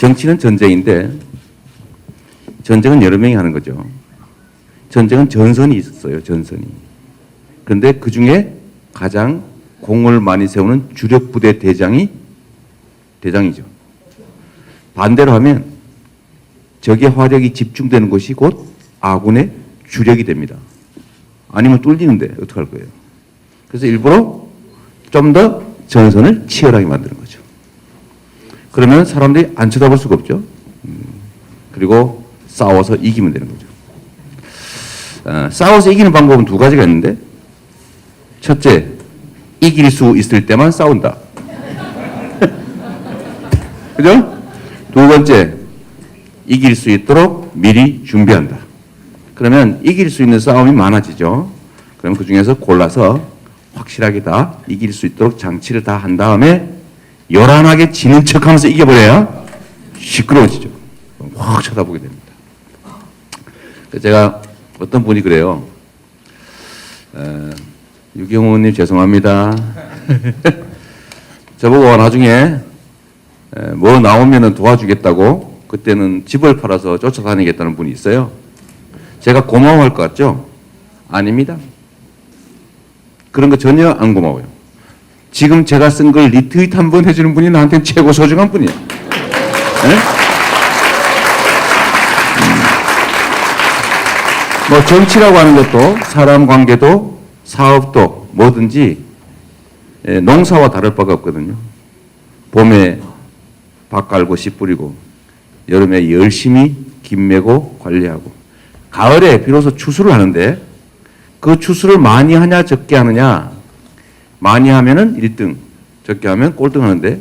정치는 전쟁인데 전쟁은 여러 명이 하는 거죠. 전쟁은 전선이 있었어요. 전선이. 그런데 그중에 가장 공을 많이 세우는 주력 부대 대장이 대장이죠. 반대로 하면 적의 화력이 집중되는 곳이 곧 아군의 주력이 됩니다. 아니면 뚫리는데 어떡할 거예요. 그래서 일부러 좀 더 전선을 치열하게 만드는 거죠. 그러면 사람들이 안 쳐다볼 수가 없죠. 그리고 싸워서 이기면 되는 거죠. 싸워서 이기는 방법은 두 가지가 있는데, 첫째, 이길 수 있을 때만 싸운다. 그죠? 두 번째, 이길 수 있도록 미리 준비한다. 그러면 이길 수 있는 싸움이 많아지죠. 그럼 그 중에서 골라서 확실하게 다 이길 수 있도록 장치를 다 한 다음에 요란하게 지는 척 하면서 이겨버려야 시끄러워지죠. 확 쳐다보게 됩니다. 제가 어떤 분이 그래요. 유경호 의원님 죄송합니다. 저보고 나중에 뭐 나오면 도와주겠다고 그때는 집을 팔아서 쫓아다니겠다는 분이 있어요. 제가 고마워할 것 같죠? 아닙니다. 그런 거 전혀 안 고마워요. 지금 제가 쓴 걸 리트윗 한번 해주는 분이 나한테는 최고 소중한 분이에요. 네? 뭐 정치라고 하는 것도 사람 관계도 사업도 뭐든지 농사와 다를 바가 없거든요. 봄에 밭 갈고 씨 뿌리고 여름에 열심히 김 메고 관리하고 가을에 비로소 추수를 하는데 그 추수를 많이 하냐 적게 하느냐, 많이 하면은 1등, 적게 하면 꼴등 하는데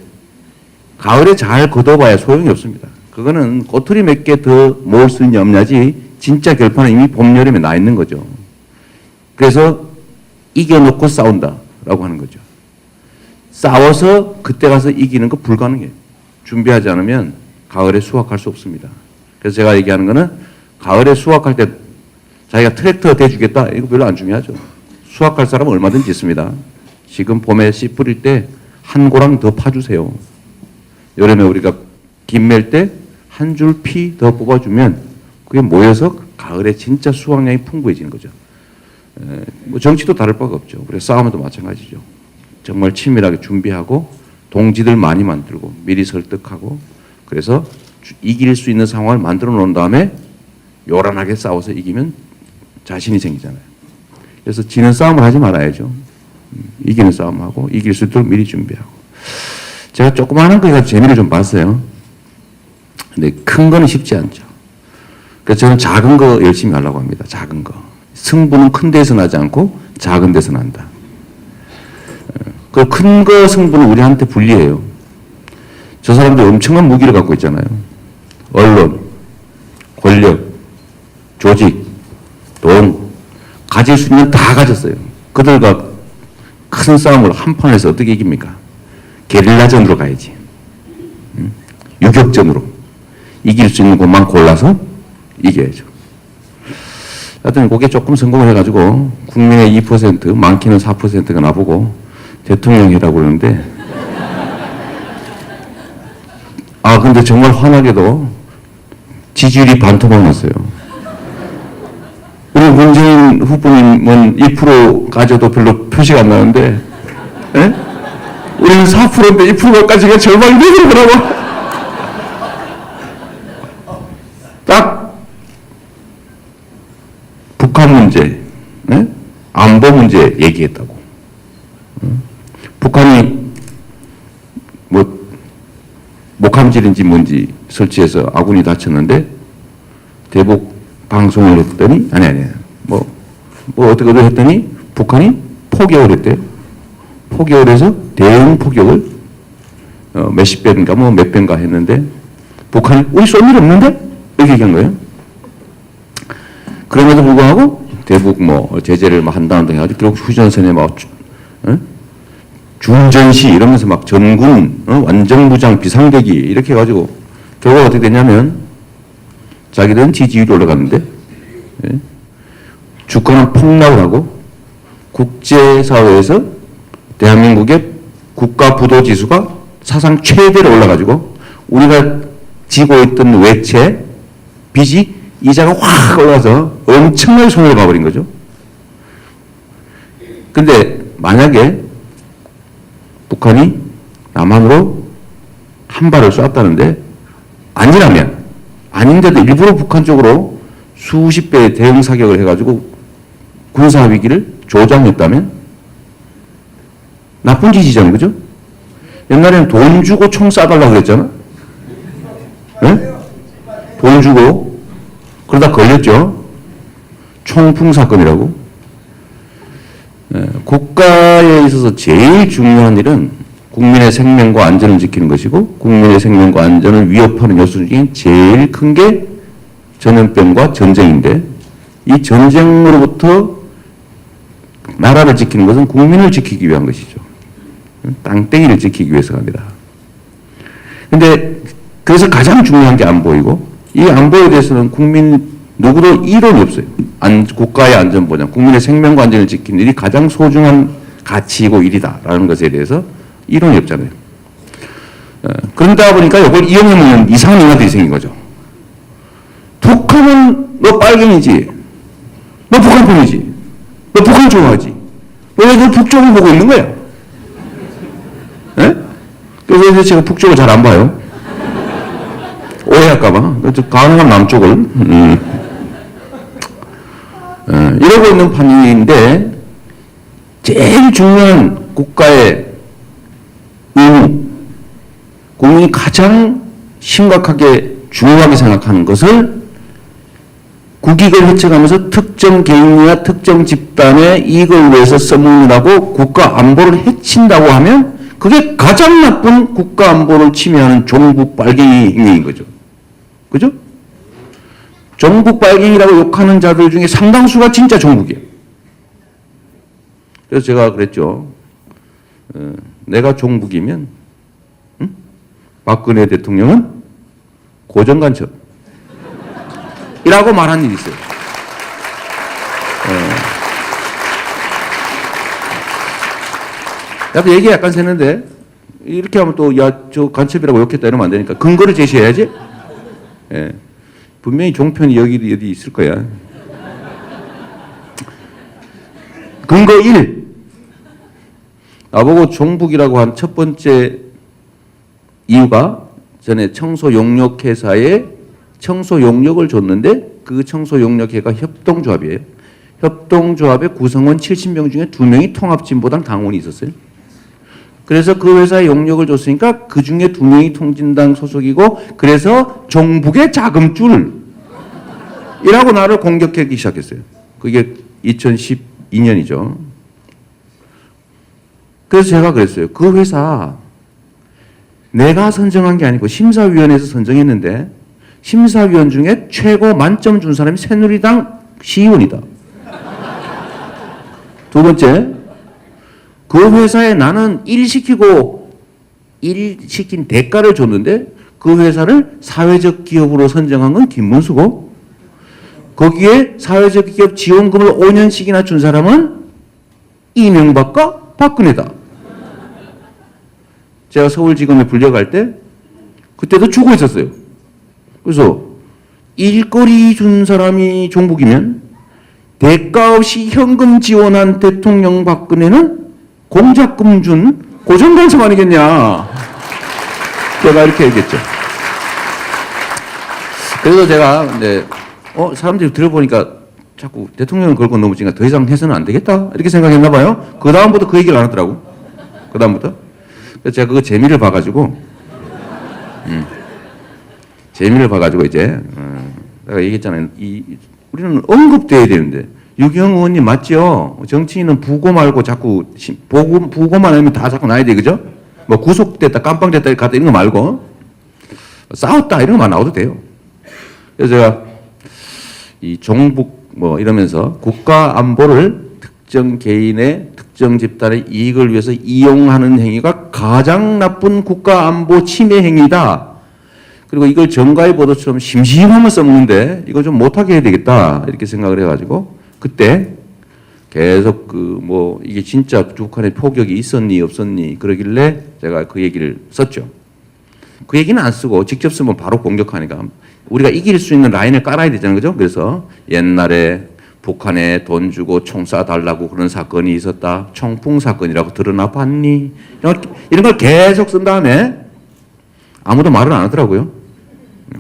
가을에 잘 걷어봐야 소용이 없습니다. 그거는 꼬투리 몇 개 더 모을 수 있냐 없냐지 진짜 결판은 이미 봄, 여름에 나 있는 거죠. 그래서 이겨놓고 싸운다라고 하는 거죠. 싸워서 그때 가서 이기는 거 불가능해요. 준비하지 않으면 가을에 수확할 수 없습니다. 그래서 제가 얘기하는 거는 가을에 수확할 때 자기가 트랙터 대주겠다 이거 별로 안 중요하죠. 수확할 사람은 얼마든지 있습니다. 지금 봄에 씨 뿌릴 때 한 고랑 더 파주세요. 여름에 우리가 김 멜 때 한 줄 피 더 뽑아주면 그게 모여서 가을에 진짜 수확량이 풍부해지는 거죠. 뭐 정치도 다를 바가 없죠. 그래서 싸움도 마찬가지죠. 정말 치밀하게 준비하고 동지들 많이 만들고 미리 설득하고 그래서 이길 수 있는 상황을 만들어 놓은 다음에 요란하게 싸워서 이기면 자신이 생기잖아요. 그래서 지는 싸움을 하지 말아야죠. 이기는 싸움하고 이길 수 있도록 미리 준비하고. 제가 조그마한 거 가지고 재미를 좀 봤어요. 근데 큰 거는 쉽지 않죠. 그래서 저는 작은 거 열심히 하려고 합니다. 작은 거. 승부는 큰 데서 나지 않고 작은 데서 난다. 그 큰 거 승부는 우리한테 불리해요. 저 사람들 엄청난 무기를 갖고 있잖아요. 언론, 권력, 조직, 돈, 가질 수 있는 다 가졌어요. 그들과 큰 싸움을 한 판에서 어떻게 이깁니까? 게릴라전으로 가야지. 유격전으로. 이길 수 있는 것만 골라서 이겨야죠. 하여튼 그게 조금 성공을 해가지고 국민의 2%, 많게는 4%가 나보고 대통령이라고 그러는데 근데 정말 환하게도 지지율이 반토막 났어요. 우리 문재인 후보님은 2% 가져도 별로 표시가 안 나는데, 에? 우리는 4%인데 2%까지가 절반이 되더라고. 딱 북한 문제, 에? 안보 문제 얘기했다고. 북한이 뭐 목함질인지 뭔지 설치해서 아군이 다쳤는데 대북 방송을 했더니 뭐 어떻게 했더니 북한이 포격을 했대요. 포격을 해서 대응 포격을 몇십 배인가 뭐 몇 배인가 했는데 북한이 우리 쏠 일 없는데 이렇게 얘기한 거예요. 그럼에도 불구하고 대북 뭐 제재를 막 한다는 등 해가지고 결국 휴전선에 막 중전시 이러면서 막 전군 완전무장 비상대기 이렇게 해가지고 결국 어떻게 됐냐면 자기들은 지지율이 올라갔는데 주권은 폭락을 하고 국제사회에서 대한민국의 국가 부도 지수가 사상 최대로 올라가지고 우리가 지고 있던 외채, 빚이 이자가 확 올라서 엄청나게 손해를 봐버린 거죠. 근데 만약에 북한이 남한으로 한 발을 쐈다는데 아닌데도 일부러 북한 쪽으로 수십 배의 대응 사격을 해가지고 군사 위기를 조장했다면 나쁜 짓이잖아요. 그죠? 옛날에는 돈 주고 총 쏴달라고 그랬잖아. 네? 돈 주고 그러다 걸렸죠. 총풍 사건이라고. 네. 국가에 있어서 제일 중요한 일은 국민의 생명과 안전을 지키는 것이고 국민의 생명과 안전을 위협하는 요소 중에 제일 큰 게 전염병과 전쟁인데 이 전쟁으로부터 나라를 지키는 것은 국민을 지키기 위한 것이죠. 땅덩이를 지키기 위해서 합니다. 근데 그래서 가장 중요한 게 안보이고 이 안보에 대해서는 국민 누구도 이론이 없어요. 국가의 안전보장, 국민의 생명과 안전을 지키는 일이 가장 소중한 가치이고 일이다라는 것에 대해서 이론이 없잖아요. 그러다 보니까 이걸 이용해먹는 이상한 인간들이 생긴 거죠. 북한은 너 빨갱이지. 너 북한 편이지. 너 북한 좋아하지. 왜 너 북쪽을 보고 있는 거야? 예? 그래서 제가 북쪽을 잘 안 봐요. 오해할까봐. 가능한 남쪽을. 이러고 있는 판인데, 제일 중요한 국가의 의무, 국민이 가장 심각하게 중요하게 생각하는 것을 국익을 해쳐가면서 특정 개인이나 특정 집단의 이익을 위해서 써먹는다고 국가 안보를 해친다고 하면 그게 가장 나쁜 국가 안보를 침해하는 종북 빨갱이 행위인 거죠. 그죠? 종북 빨갱이라고 욕하는 자들 중에 상당수가 진짜 종북이에요. 그래서 제가 그랬죠. 내가 종북이면 박근혜 대통령은 고정간첩 이라고 말한 일이 있어요. 나도 얘기 약간 새는데 이렇게 하면 또 야 저 간첩이라고 욕했다 이러면 안 되니까 근거를 제시해야지. 예. 분명히 종편이 여기 어디 있을 거야. 근거 1. 나보고 종북이라고 한 첫 번째 이유가 전에 청소용역회사에 청소용역을 줬는데 그 청소용역회가 협동조합이에요. 협동조합의 구성원 70명 중에 2명이 통합진보당 당원이 있었어요. 그래서 그 회사에 용역을 줬으니까 그 중에 2명이 통진당 소속이고 그래서 종북의 자금줄이라고 나를 공격하기 시작했어요. 그게 2012년이죠. 그래서 제가 그랬어요. 그 회사 내가 선정한 게 아니고 심사위원회에서 선정했는데 심사위원 중에 최고 만점 준 사람이 새누리당 시의원이다. 두 번째, 그 회사에 나는 일 시킨 대가를 줬는데 그 회사를 사회적 기업으로 선정한 건 김문수고 거기에 사회적 기업 지원금을 5년씩이나 준 사람은 이명박과 박근혜다. 제가 서울지검에 불려갈 때 그때도 주고 있었어요. 그래서 일거리 준 사람이 종북이면 대가 없이 현금 지원한 대통령 박근혜는 공작금 준 고정간첩 아니겠냐. 제가 이렇게 얘기했죠. 그래서 제가 사람들이 들어보니까 자꾸 대통령을 걸고 넘어지니까 더 이상 해서는 안 되겠다 이렇게 생각했나 봐요. 그 다음부터 그 얘기를 안 하더라고. 그 다음부터. 그래서 제가 그 재미를 봐가지고 이제 내가 얘기했잖아요. 우리는 언급돼야 되는데 유경 의원님 맞죠? 정치인은 부고 말고 자꾸 부고만 하면 다 자꾸 나야 돼, 그죠? 뭐 구속됐다, 깜빵됐다, 갔다 이런 거 말고 싸웠다 이런 거만 나와도 돼요. 그래서 제가 이 종북 뭐 이러면서 국가 안보를 특정 개인의 특정 집단의 이익을 위해서 이용하는 행위가 가장 나쁜 국가 안보 침해 행위다. 그리고 이걸 정가의 보도처럼 심심하면 써먹는데 이거 좀 못하게 해야 되겠다 이렇게 생각을 해가지고 그때 계속 이게 진짜 북한의 포격이 있었니 없었니 그러길래 제가 그 얘기를 썼죠. 그 얘기는 안 쓰고 직접 쓰면 바로 공격하니까 우리가 이길 수 있는 라인을 깔아야 되잖아요. 그죠? 그래서 옛날에 북한에 돈 주고 총 쏴달라고 그런 사건이 있었다. 청풍 사건이라고 들어나 봤니? 이런 걸 계속 쓴 다음에 아무도 말을 안 하더라고요.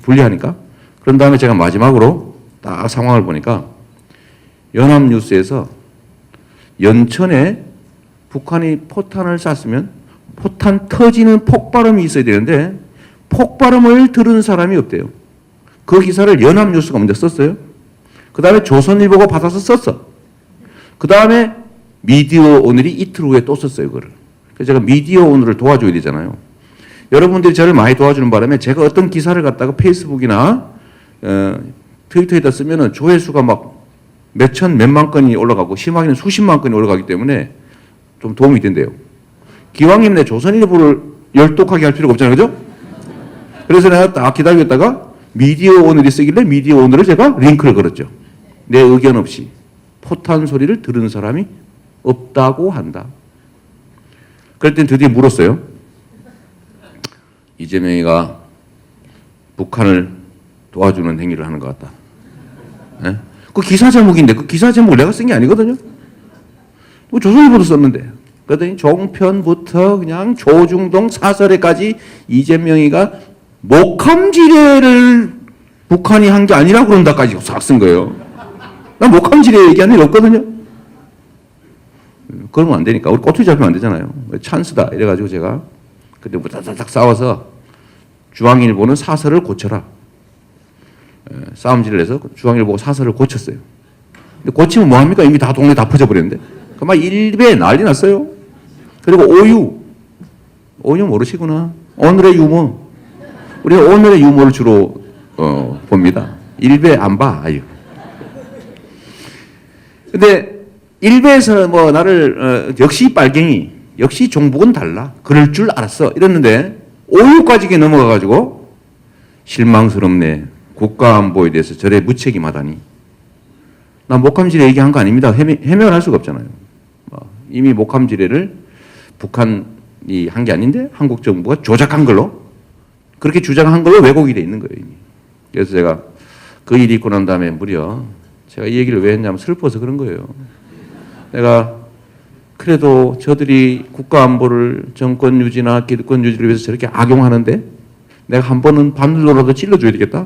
불리하니까. 그런 다음에 제가 마지막으로 딱 상황을 보니까 연합뉴스에서 연천에 북한이 포탄을 쐈으면 포탄 터지는 폭발음이 있어야 되는데 폭발음을 들은 사람이 없대요. 그 기사를 연합뉴스가 먼저 썼어요. 그 다음에 조선일보가 받아서 썼어. 그 다음에 미디어 오늘이 이틀 후에 또 썼어요. 그거를. 그래서 제가 미디어 오늘을 도와줘야 되잖아요. 여러분들이 저를 많이 도와주는 바람에 제가 어떤 기사를 갖다가 페이스북이나 트위터에다 쓰면은 조회수가 막 몇천 몇만 건이 올라가고 심하게는 수십만 건이 올라가기 때문에 좀 도움이 된대요. 기왕이면 내 조선일보를 열독하게 할 필요가 없잖아요. 그죠? 그래서 내가 딱 기다리다가 미디어 오늘이 쓰길래 미디어 오늘을 제가 링크를 걸었죠. 내 의견 없이 포탄 소리를 들은 사람이 없다고 한다. 그럴 땐 드디어 물었어요. 이재명이가 북한을 도와주는 행위를 하는 것 같다. 네? 그 기사 제목인데 그 기사 제목을 내가 쓴 게 아니거든요. 조선일보도 썼는데. 그러더니 종편부터 그냥 조중동 사설에까지 이재명이가 목함지뢰를 북한이 한 게 아니라 그런다까지 싹 쓴 거예요. 난 목함지뢰 얘기한 일 없거든요. 그러면 안 되니까. 우리 꼬투리 잡히면 안 되잖아요. 찬스다. 이래가지고 제가 그때 부다닥 싸워서 중앙일보는 사설을 고쳐라. 싸움질을 해서 중앙일보가 사설을 고쳤어요. 근데 고치면 뭐합니까? 이미 다 동네 다 퍼져버렸는데. 그 일베 난리 났어요. 그리고 오유 모르시구나. 오늘의 유머. 우리가 오늘의 유머를 주로 봅니다. 일베 안 봐. 아유. 근데 일베에서 뭐 나를 역시 빨갱이, 역시 종북은 달라. 그럴 줄 알았어. 이랬는데 오유까지 넘어가가지고 실망스럽네. 국가안보에 대해서 저래 무책임하다니. 나 목함지뢰 얘기한 거 아닙니다. 해명을 할 수가 없잖아요. 이미 목함지뢰를 북한이 한 게 아닌데 한국 정부가 조작한 걸로 그렇게 주장한 걸로 왜곡이 돼 있는 거예요. 이미. 그래서 제가 그 일이 있고 난 다음에 무려 제가 이 얘기를 왜 했냐면 슬퍼서 그런 거예요. 내가 그래도 저들이 국가안보를 정권 유지나 기득권 유지를 위해서 저렇게 악용하는데 내가 한 번은 반들로라도 찔러줘야 되겠다.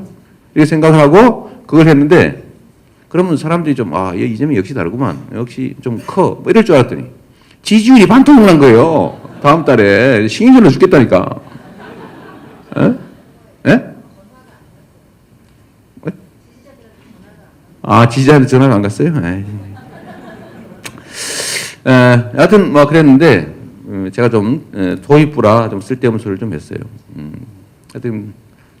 이렇게 생각을 하고 그걸 했는데 그러면 사람들이 좀 이재명이 역시 다르구만. 역시 좀 커. 뭐 이럴 줄 알았더니 지지율이 반토막 난 거예요. 다음 달에 신경전을 죽겠다니까. 에? 지지자한테 전화가 안 갔어요? 여하튼 뭐 그랬는데 제가 좀 도입부라 좀 쓸데없는 소리를 좀 했어요. 하여튼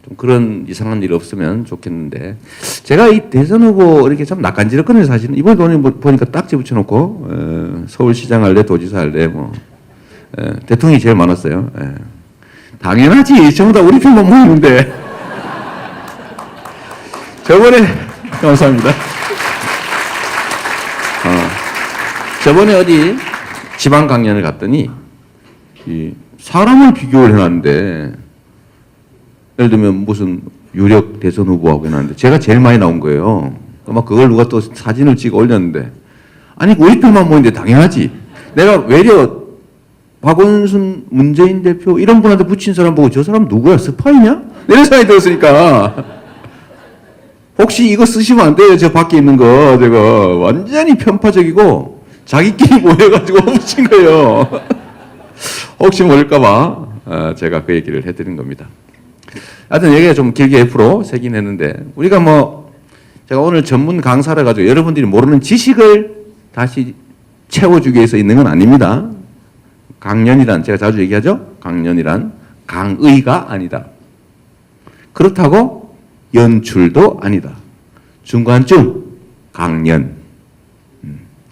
좀 그런 이상한 일 없으면 좋겠는데 제가 이 대선 후보 이렇게 참 낯간지럽거든요. 사실은 이번에 보니까 딱지 붙여놓고 서울시장 할래 도지사 할래 뭐 대통령이 제일 많았어요. 당연하지. 전부 다 우리 편만 모이는데 저번에 감사합니다. 저번에 어디 지방 강연을 갔더니 사람을 비교를 해놨는데 예를 들면 무슨 유력 대선 후보하고 해놨는데 제가 제일 많이 나온 거예요. 막 그걸 누가 또 사진을 찍어 올렸는데 아니 우리 편만 모이는데 당연하지. 내가 외려 박원순 문재인 대표 이런 분한테 붙인 사람 보고 저 사람 누구야? 스파이냐? 이런 생각이 들었으니까 혹시 이거 쓰시면 안 돼요. 저 밖에 있는 거 제가 완전히 편파적이고 자기끼리 모여가지고 붙인 거예요. 혹시 모를까봐 제가 그 얘기를 해드린 겁니다. 하여튼 얘기가 좀 길게 F로 세긴 했는데 우리가 뭐 제가 오늘 전문 강사를 가지고 여러분들이 모르는 지식을 다시 채워주기 위해서 있는 건 아닙니다. 강연이란 제가 자주 얘기하죠. 강연이란 강의가 아니다. 그렇다고 연출도 아니다. 중간쯤 강연.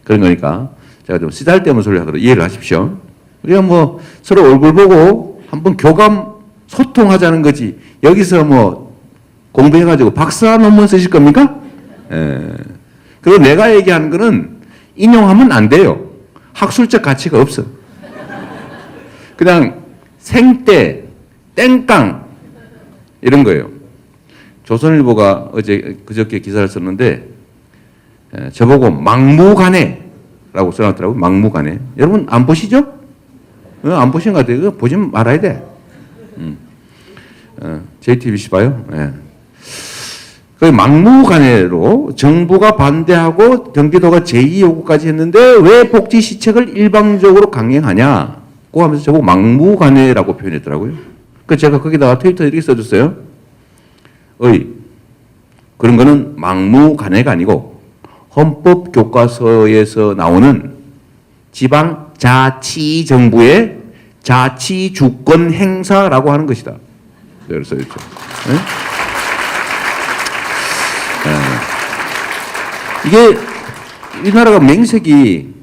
그런 거니까 제가 좀 쓰잘데없는 소리 하더라도 이해를 하십시오. 우리가 뭐 서로 얼굴 보고 한번 교감 소통하자는 거지. 여기서 뭐 공부해가지고 박사 논문 쓰실 겁니까? 그리고 내가 얘기하는 거는 인용하면 안 돼요. 학술적 가치가 없어. 그냥 생떼, 땡깡 이런 거예요. 조선일보가 그저께 기사를 썼는데 저보고 막무가내라고 써놨더라고요. 막무가내. 여러분 안 보시죠? 안 보신 것 같아요. 그거 보지 말아야 돼. JTBC 봐요. 예. 그 막무가내로 정부가 반대하고 경기도가 제2요구까지 했는데 왜 복지 시책을 일방적으로 강행하냐고 하면서 저보고 막무가내라고 표현했더라고요. 그 제가 거기다가 트위터에 이렇게 써줬어요. 그런 거는 막무가내가 아니고 헌법 교과서에서 나오는 지방자치정부의 자치주권 행사라고 하는 것이다. 그래서 써줬죠. 네? 이게 이 나라가 맹색이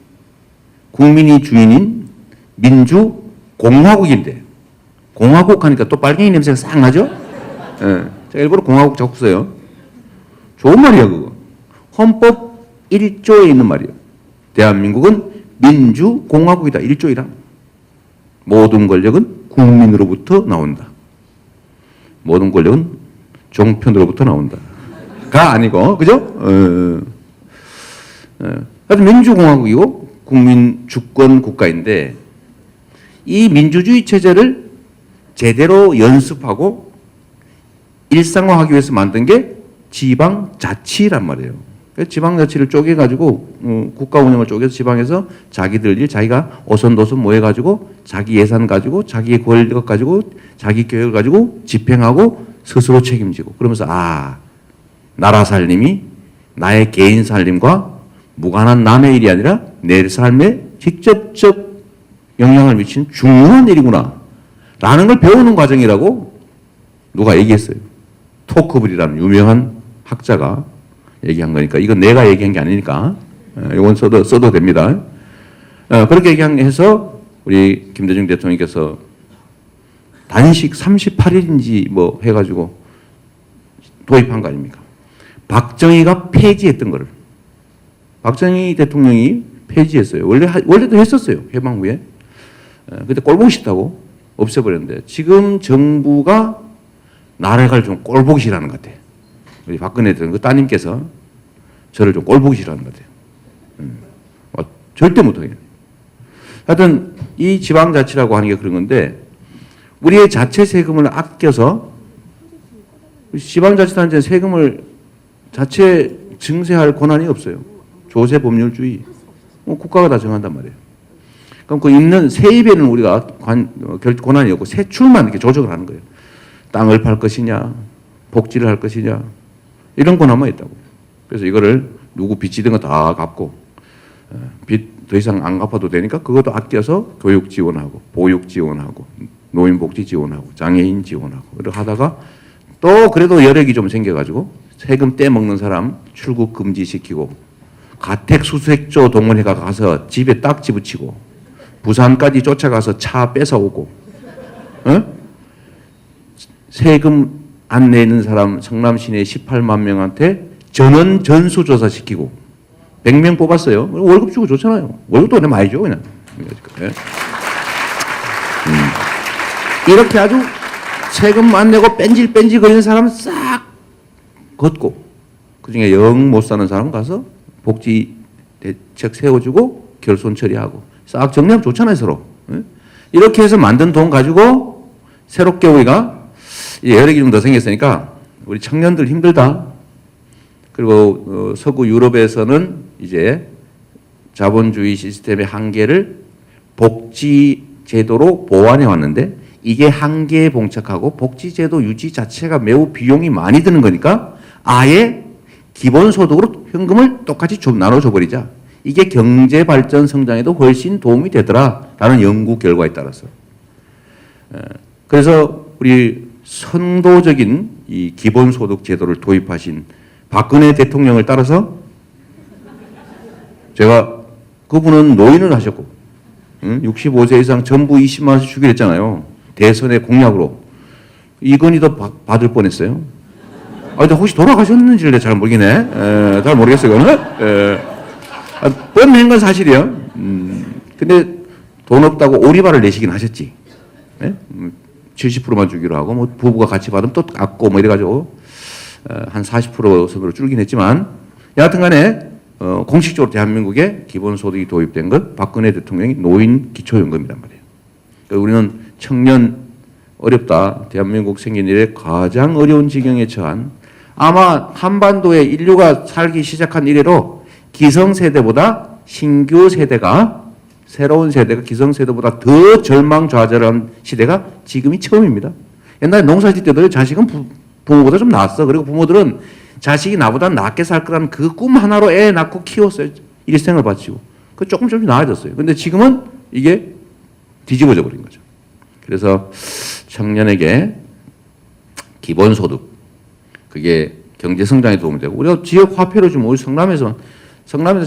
국민이 주인인 민주공화국인데 공화국 하니까 또 빨갱이 냄새가 싹 나죠? 예. 제가 일부러 공화국 자꾸 써요. 좋은 말이야 그거. 헌법 1조에 있는 말이에요. 대한민국은 민주공화국이다. 1조이다. 모든 권력은 국민으로부터 나온다. 모든 권력은 종편으로부터 나온다. 가 아니고 그죠? 하여튼 민주공화국이고 국민 주권 국가인데 이 민주주의 체제를 제대로 연습하고 일상화하기 위해서 만든 게 지방자치란 말이에요. 지방자치를 쪼개가지고 국가 운영을 쪼개서 지방에서 자기들 일 자기가 오선도선 모여가지고 자기 예산 가지고 자기의 권력 가지고 자기 계획을 가지고 집행하고 스스로 책임지고 그러면서 나라 살림이 나의 개인 살림과 무관한 남의 일이 아니라 내 삶에 직접적 영향을 미치는 중요한 일이구나 라는 걸 배우는 과정이라고 누가 얘기했어요. 토크블이라는 유명한 학자가 얘기한 거니까 이건 내가 얘기한 게 아니니까 이건 써도 됩니다. 그렇게 얘기해서 우리 김대중 대통령께서 단식 38일인지 뭐 해가지고 도입한 거 아닙니까? 박정희가 폐지했던 거를 박정희 대통령이 폐지했어요. 원래도 했었어요. 해방 후에. 그때 꼴보기 싫다고 없애버렸는데 지금 정부가 나라를 좀 꼴보기 싫어하는 것 같아요. 우리 박근혜 그 따님께서 저를 좀 꼴보기 싫어하는 것 같아요. 절대 못하게. 하여튼 이 지방자치라고 하는 게 그런 건데 우리의 자체 세금을 아껴서 지방자치단체 세금을 자체 증세할 권한이 없어요. 조세 법률주의. 국가가 다 정한단 말이에요. 그럼 그 있는 세입에는 우리가 권한이 없고 세출만 이렇게 조정을 하는 거예요. 땅을 팔 것이냐, 복지를 할 것이냐, 이런 권한만 있다고. 그래서 이거를 누구 빚지던 거 다 갚고, 빚 더 이상 안 갚아도 되니까 그것도 아껴서 교육 지원하고, 보육 지원하고, 노인복지 지원하고, 장애인 지원하고, 이렇게 하다가 또 그래도 여력이 좀 생겨가지고 세금 떼먹는 사람 출국 금지시키고, 가택수색조 동원회가 가서 집에 딱지 붙이고, 부산까지 쫓아가서 차 뺏어오고, 세금 안 내는 사람 성남 시내 18만 명한테 전원 전수조사 시키고 100명 뽑았어요. 월급 주고 좋잖아요. 월급도 그냥 많이 줘 그냥. 이렇게 아주 세금 안 내고 뺀질뺀질 거리는 사람 싹 걷고 그중에 영 못 사는 사람 가서 복지 대책 세워주고 결손 처리하고 싹 정리하면 좋잖아요 서로. 이렇게 해서 만든 돈 가지고 새롭게 우리가 여력이 좀 더 생겼으니까 우리 청년들 힘들다. 그리고 서구 유럽에서는 이제 자본주의 시스템의 한계를 복지 제도로 보완해 왔는데 이게 한계에 봉착하고 복지 제도 유지 자체가 매우 비용이 많이 드는 거니까 아예 기본소득으로 현금을 똑같이 좀 나눠줘 버리자. 이게 경제 발전 성장에도 훨씬 도움이 되더라라는 연구 결과에 따라서. 그래서 우리 선도적인 이 기본소득 제도를 도입하신 박근혜 대통령을 따라서 제가 그분은 노인을 하셨고 65세 이상 전부 20만 원씩 주기로 했잖아요. 대선의 공약으로. 이건희도 받을 뻔했어요. 근데 혹시 돌아가셨는지를 잘 모르겠네. 잘 모르겠어요. 이거는. 뻔한 건 사실이에요. 근데 돈 없다고 오리발을 내시긴 하셨지. 네? 70%만 주기로 하고 뭐 부부가 같이 받으면 또 깎고 뭐 이래가지고 한 40% 선으로 줄긴 했지만 여하튼간에 공식적으로 대한민국에 기본소득이 도입된 것 박근혜 대통령이 노인 기초연금이란 말이에요. 그러니까 우리는 청년 어렵다. 대한민국 생긴 이래 가장 어려운 지경에 처한 아마 한반도에 인류가 살기 시작한 이래로 기성세대보다 신규 세대가 새로운 세대가 기성세대보다 더 절망좌절한 시대가 지금이 처음입니다. 옛날에 농사짓 때도 자식은 부모보다 좀 낫어. 그리고 부모들은 자식이 나보다 낫게 살 거라는 그 꿈 하나로 애 낳고 키웠어요. 일생을 바치고. 그 조금씩 나아졌어요. 근데 지금은 이게 뒤집어져 버린 거죠. 그래서 청년에게 기본소득, 그게 경제성장에 도움이 되고, 우리가 지역 화폐로 주면 우리 성남에서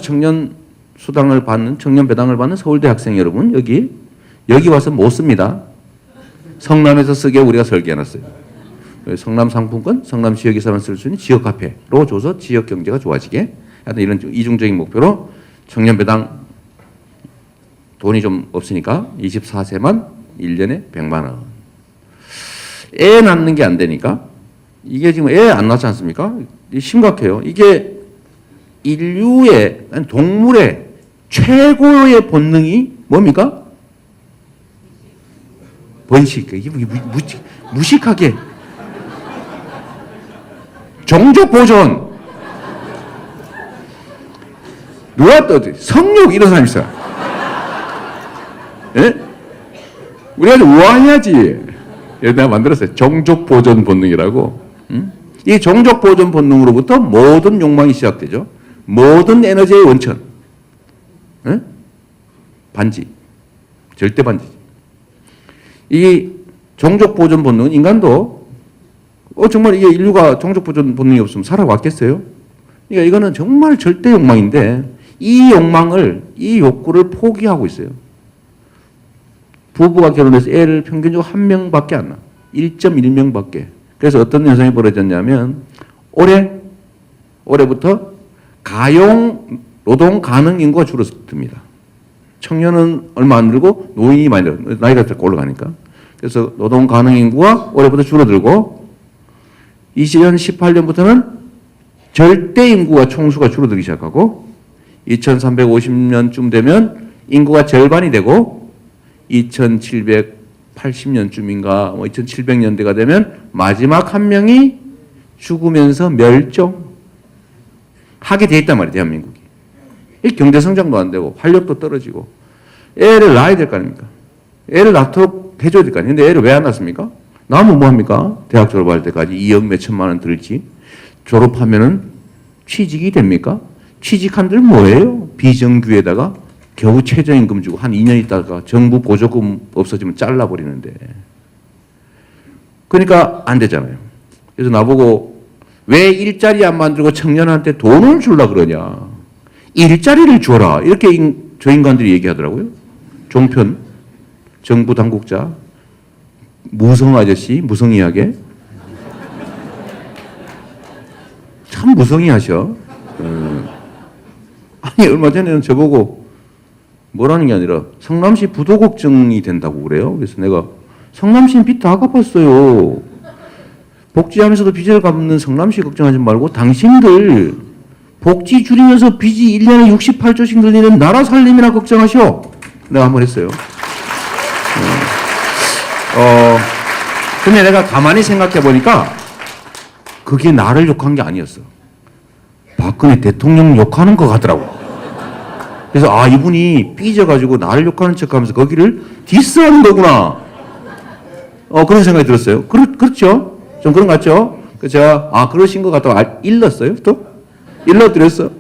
청년 수당을 받는, 청년 배당을 받는 서울대 학생 여러분, 여기 와서 못 씁니다. 성남에서 쓰게 우리가 설계해놨어요. 성남 상품권, 성남 지역에서만 쓸 수 있는 지역 화폐로 줘서 지역 경제가 좋아지게. 하여튼 이런 이중적인 목표로 청년 배당 돈이 좀 없으니까 24세만 1년에 100만 원. 애 낳는 게 안 되니까 이게 지금 애 안 낳지 않습니까? 심각해요. 이게 인류의, 동물의 최고의 본능이 뭡니까? 번식. 이게 무식하게. 종족 보존. 누가 또 성욕 이런 사람 있어요. 예? 우리가 좀 우아해야지. 내가 만들었어요. 종족 보존 본능이라고. 응? 이 종족 보존 본능으로부터 모든 욕망이 시작되죠. 모든 에너지의 원천. 예? 반지. 절대 반지. 이 종족 보존 본능은 인간도 정말 이게 인류가 종족 보존 본능이 없으면 살아왔겠어요? 그러니까 이거는 정말 절대 욕망인데 이 욕구를 포기하고 있어요. 부부가 결혼해서 애를 평균적으로 한 명밖에 안 낳아. 1.1명밖에. 그래서 어떤 현상이 벌어졌냐면 올해부터 가용 노동 가능 인구가 줄어듭니다. 청년은 얼마 안 늘고 노인이 많이 늘어. 나이가 더 올라가니까. 그래서 노동 가능 인구가 올해부터 줄어들고 2018년부터는 절대 인구가 총수가 줄어들기 시작하고 2350년쯤 되면 인구가 절반이 되고 2780년쯤인가 2700년대가 되면 마지막 한 명이 죽으면서 멸종하게 돼 있단 말이에요. 대한민국이. 경제 성장도 안 되고 활력도 떨어지고 애를 낳아야 될 거 아닙니까? 애를 낳도록 해줘야 될 거 아니에요. 근데 애를 왜 안 낳습니까? 낳으면 뭐합니까? 대학 졸업할 때까지 2억 몇천만 원 들지. 졸업하면은 취직이 됩니까? 취직한들 뭐예요? 비정규에다가 겨우 최저임금 주고 한 2년 있다가 정부 보조금 없어지면 잘라버리는데. 그러니까 안 되잖아요. 그래서 나보고 왜 일자리 안 만들고 청년한테 돈을 주려고 그러냐. 일자리를 줘라. 이렇게 저 인간들이 얘기하더라고요. 종편, 정부 당국자, 무성 아저씨, 무성의하게. 참 무성의하셔. 아니 얼마 전에는 저보고 뭐라는 게 아니라 성남시 부도 걱정이 된다고 그래요. 그래서 내가 성남시는 빚 다 갚았어요. 복지하면서도 빚을 갚는 성남시 걱정하지 말고 당신들 복지 줄이면서 빚이 1년에 68조씩 늘리는 나라 살림이나 걱정하시오. 내가 한번 했어요. 근데 내가 가만히 생각해 보니까 그게 나를 욕한 게 아니었어. 박근혜 대통령 욕하는 것 같더라고. 그래서 이분이 삐져가지고 나를 욕하는 척하면서 거기를 디스하는 거구나. 그런 생각이 들었어요. 그렇죠? 좀 그런 것 같죠? 그래서 제가 그러신 것 같다고 일렀어요. 또 일러드렸어.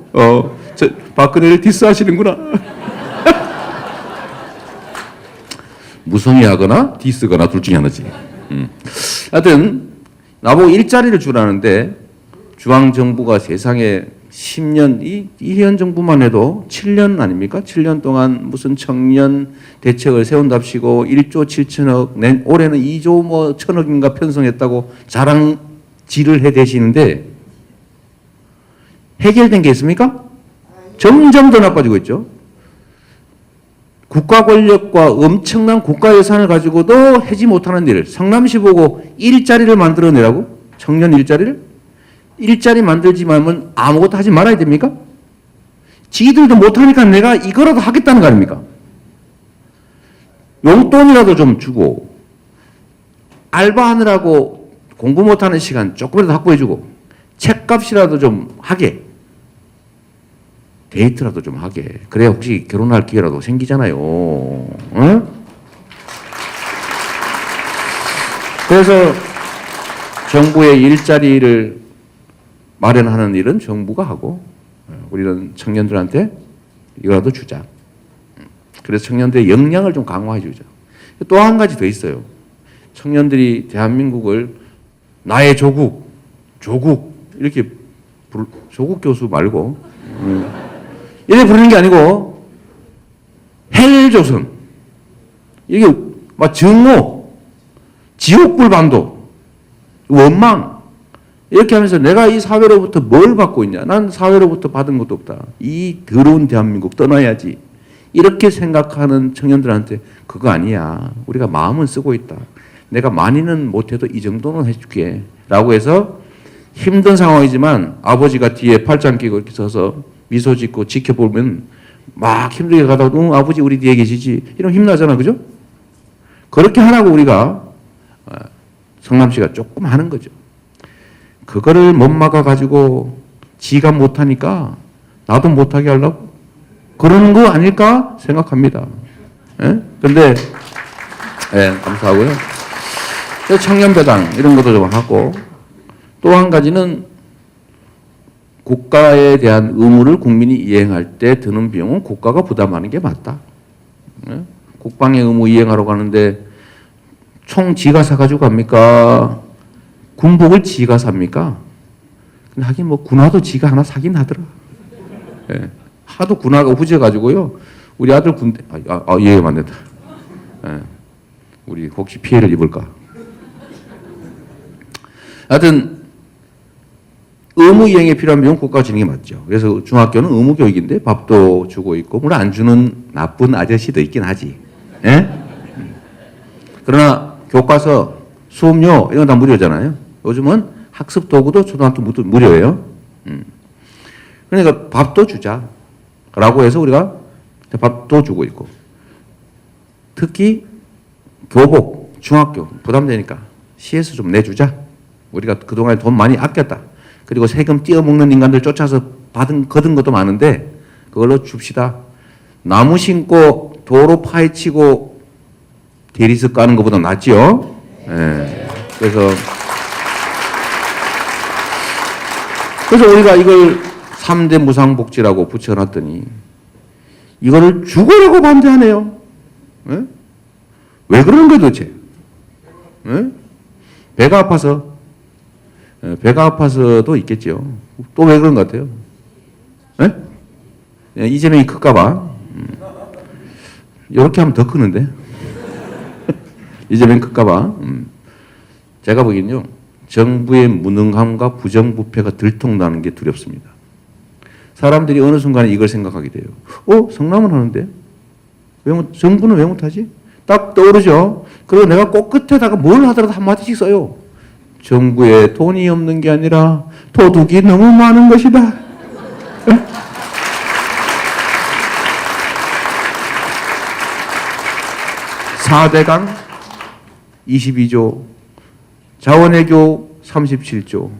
박근혜를 디스하시는구나. 무성의하거나 디스거나 둘 중에 하나지. 하여튼 나보고 일자리를 주라는데 중앙정부가 세상에 10년, 이 현 정부만 해도 7년 아닙니까? 7년 동안 무슨 청년 대책을 세운답시고 1조 7천억, 올해는 2조 뭐 천억인가 편성했다고 자랑질을 해대시는데 해결된 게 있습니까? 점점 더 나빠지고 있죠. 국가 권력과 엄청난 국가 예산을 가지고도 하지 못하는 일을 성남시 보고 일자리를 만들어내라고? 청년 일자리를? 일자리 만들지 말면 아무것도 하지 말아야 됩니까? 지들도 못하니까 내가 이거라도 하겠다는 거 아닙니까? 용돈이라도 좀 주고 알바하느라고 공부 못하는 시간 조금이라도 확보해주고 책값이라도 좀 하게 데이트라도 좀 하게 그래야 혹시 결혼할 기회라도 생기잖아요. 응? 그래서 정부의 일자리를 마련하는 일은 정부가 하고 우리는 청년들한테 이거라도 주자. 그래서 청년들의 역량을 좀 강화해 주자. 또 한 가지 더 있어요. 청년들이 대한민국을 나의 조국 이렇게 조국 교수 말고 이렇게 부르는 게 아니고 헬조선 이게 막 증오 지옥불반도 원망 이렇게 하면서 내가 이 사회로부터 뭘 받고 있냐 난 사회로부터 받은 것도 없다 이 더러운 대한민국 떠나야지 이렇게 생각하는 청년들한테 그거 아니야 우리가 마음은 쓰고 있다 내가 많이는 못해도 이 정도는 해줄게 라고 해서 힘든 상황이지만 아버지가 뒤에 팔짱 끼고 이렇게 서서 미소 짓고 지켜보면 막 힘들게 가다가 아버지 우리 뒤에 계시지 이러면 힘나잖아 그죠? 그렇게 하라고 우리가 성남시가 조금 하는 거죠. 그거를 못 막아가지고 지가 못하니까 나도 못하게 하려고 그러는 거 아닐까 생각합니다. 그런데 감사하고요. 청년배당 이런 것도 좀 하고 또 한 가지는 국가에 대한 의무를 국민이 이행할 때 드는 비용은 국가가 부담하는 게 맞다. 국방의 의무 이행하러 가는데 총 지가 사가지고 갑니까? 군복을 지가 삽니까? 근데 하긴 뭐 군화도 지가 하나 사긴 하더라. 하도 군화가 후져가지고요. 우리 아들 군대 얘기하면 안 된다. 우리 혹시 피해를 입을까? 하여튼 의무 이행에 필요한 비용 국가가 지는 게 맞죠. 그래서 중학교는 의무 교육인데 밥도 주고 있고 물론 안 주는 나쁜 아저씨도 있긴 하지. 그러나 교과서, 수업료 이건 다 무료잖아요. 요즘은 학습 도구도 초등학교 무료예요. 그러니까 밥도 주자라고 해서 우리가 밥도 주고 있고 특히 교복, 중학교 부담되니까 CS 좀 내주자. 우리가 그동안에 돈 많이 아꼈다. 그리고 세금 띄어먹는 인간들 쫓아서 거둔 것도 많은데 그걸로 줍시다. 나무 심고 도로 파헤치고 대리석 까는 것보다 낫지요. 그래서 우리가 이걸 3대 무상복지라고 붙여놨더니 이거를 죽으라고 반대하네요. 왜 그러는 거예요 도대체? 배가 아파서 배가 아파서도 있겠죠. 또 왜 그런 것 같아요? 이재명이 클까봐. 이렇게 하면 더 크는데. 이재명 클까봐. 제가 보기엔요. 정부의 무능함과 부정부패가 들통나는 게 두렵습니다. 사람들이 어느 순간에 이걸 생각하게 돼요. 성남은 하는데? 정부는 왜 못하지? 딱 떠오르죠. 그리고 내가 꼭 끝에다가 뭘 하더라도 한마디씩 써요. 정부에 돈이 없는 게 아니라 도둑이 너무 많은 것이다. 4대강 22조, 자원외교 37조,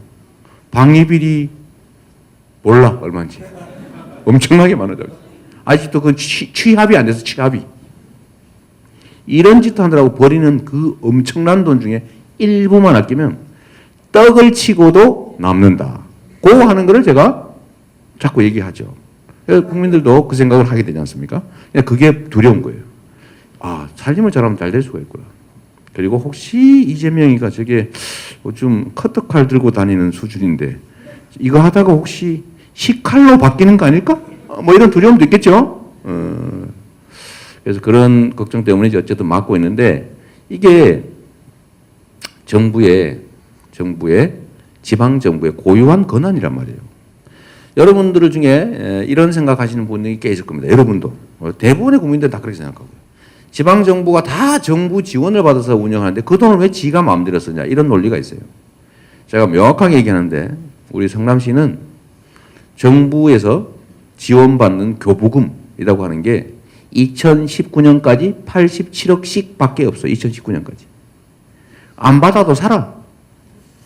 방위비리 몰라 얼마인지 엄청나게 많아져. 아직도 그 취합이 안 돼서 취합이. 이런 짓 하느라고 버리는 그 엄청난 돈 중에 일부만 아끼면 떡을 치고도 남는다. 고 하는 거를 제가 자꾸 얘기하죠. 그래서 국민들도 그 생각을 하게 되지 않습니까? 그냥 그게 두려운 거예요. 살림을 잘하면 잘 될 수가 있구나. 그리고 혹시 이재명이가 저게 좀 커터칼 들고 다니는 수준인데 이거 하다가 혹시 식칼로 바뀌는 거 아닐까? 뭐 이런 두려움도 있겠죠. 그래서 그런 걱정 때문에 어쨌든 막고 있는데 이게 정부의 지방정부의 고유한 권한이란 말이에요. 여러분들 중에 이런 생각하시는 분이 꽤 있을 겁니다. 여러분도. 대부분의 국민들 다 그렇게 생각하고요. 지방정부가 다 정부 지원을 받아서 운영하는데 그 돈을 왜 지가 마음대로 쓰냐 이런 논리가 있어요. 제가 명확하게 얘기하는데 우리 성남시는 정부에서 지원받는 교부금이라고 하는 게 2019년까지 87억씩 밖에 없어요. 2019년까지. 안 받아도 살아.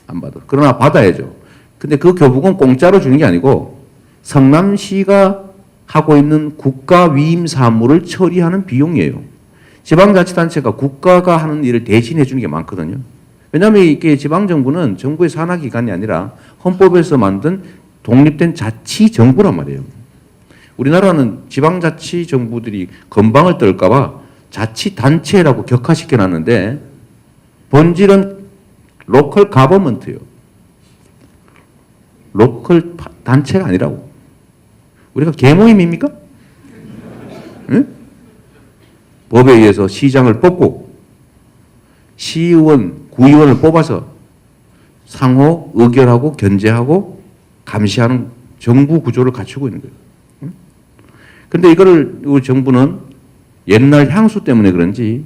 안 받아. 그러나 받아야죠. 근데 그 교부금 공짜로 주는 게 아니고 성남시가 하고 있는 국가 위임 사무를 처리하는 비용이에요. 지방자치단체가 국가가 하는 일을 대신해 주는 게 많거든요. 왜냐하면 이게 지방정부는 정부의 산하기관이 아니라 헌법에서 만든 독립된 자치정부란 말이에요. 우리나라는 지방자치정부들이 건방을 떨까봐 자치단체라고 격화시켜놨는데 본질은 로컬 가버먼트예요. 로컬 단체가 아니라고. 우리가 계모임입니까? 응? 법에 의해서 시장을 뽑고 시의원, 구의원을 뽑아서 상호 의결하고 견제하고 감시하는 정부 구조를 갖추고 있는 거예요. 그런데 이거를 우리 정부는 옛날 향수 때문에 그런지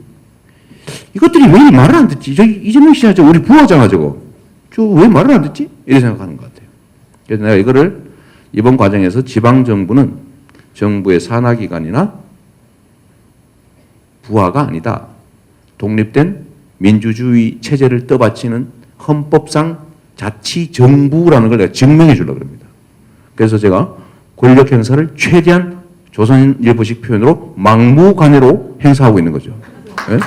이것들이 왜 말을 안 듣지? 저기 이재명 씨 하죠. 우리 부하잖아 저거. 저 왜 말을 안 듣지? 이렇게 생각하는 것 같아요. 그래서 내가 이거를 이번 과정에서 지방정부는 정부의 산하기관이나 부하가 아니다. 독립된 민주주의 체제를 떠받치는 헌법상 자치정부라는 걸 내가 증명해 주려고 합니다. 그래서 제가 권력 행사를 최대한 조선일보식 표현으로 막무가내로 행사하고 있는 거죠. 네?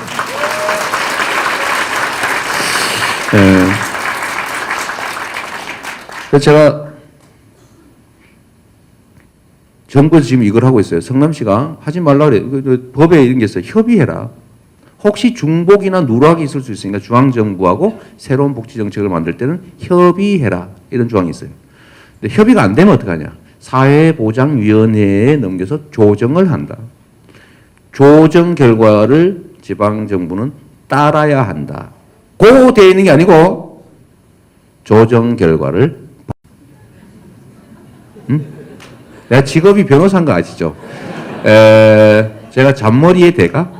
그래서 제가 정부에서 지금 이걸 하고 있어요. 성남시가 하지 말라 그래. 법에 이런 게 있어요. 협의해라. 혹시 중복이나 누락이 있을 수 있으니까 중앙정부하고 새로운 복지정책을 만들 때는 협의해라. 이런 조항이 있어요. 근데 협의가 안 되면 어떡하냐. 사회보장위원회에 넘겨서 조정을 한다. 조정 결과를 지방정부는 따라야 한다. 고 되어 있는 게 아니고 조정 결과를 내가 직업이 변호사인 거 아시죠? 제가 잔머리의 대가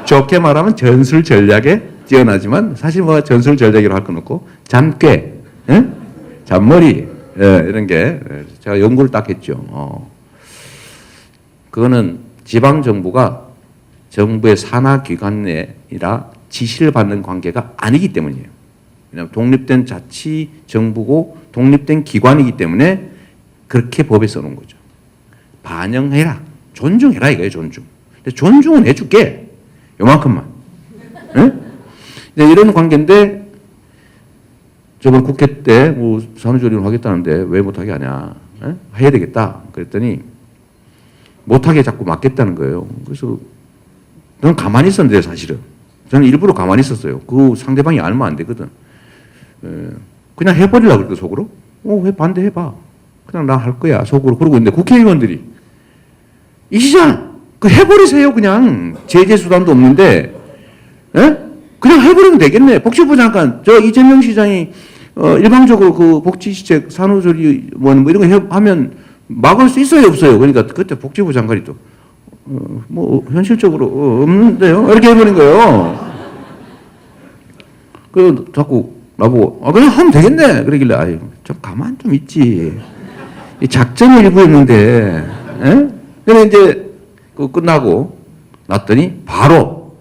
좋게 말하면 전술 전략에 뛰어나지만 사실 뭐 전술 전략이라고 할 건 없고 잔꾀, 잔머리 이런 게 제가 연구를 딱 했죠. 그거는 지방정부가 정부의 산하기관이라 지시를 받는 관계가 아니기 때문이에요. 왜냐하면 독립된 자치정부고 독립된 기관이기 때문에 그렇게 법에 써놓은 거죠. 반영해라. 존중해라 이거예요. 존중. 근데 존중은 해줄게. 요만큼만. 응? 이런 관계인데 저번 국회 때 뭐 산후조리원 하겠다는데 왜 못하게 하냐. 에? 해야 되겠다. 그랬더니 못하게 자꾸 막겠다는 거예요. 그래서 저는 가만히 있었는데 사실은. 저는 일부러 가만히 있었어요. 그 상대방이 알면 안 되거든. 그냥 해버리려고 그랬거든 속으로. 왜 반대해봐. 그냥 나 할 거야 속으로 그러고 있는데 국회의원들이 이 시장 그 해버리세요 그냥 제재 수단도 없는데 에? 그냥 해버리면 되겠네. 복지부 장관 저 이재명 시장이 일방적으로 그 복지시책 산후조리원 뭐 이런 거 하면 막을 수 있어요 없어요. 그러니까 그때 복지부 장관이 또 뭐 현실적으로 없는데요 이렇게 해버린 거예요. 그 자꾸 나보고 그냥 하면 되겠네 그러길래 아이 좀 가만 좀 있지. 이 작전을 일부 했는데, 그래 이제 그 끝나고 났더니 바로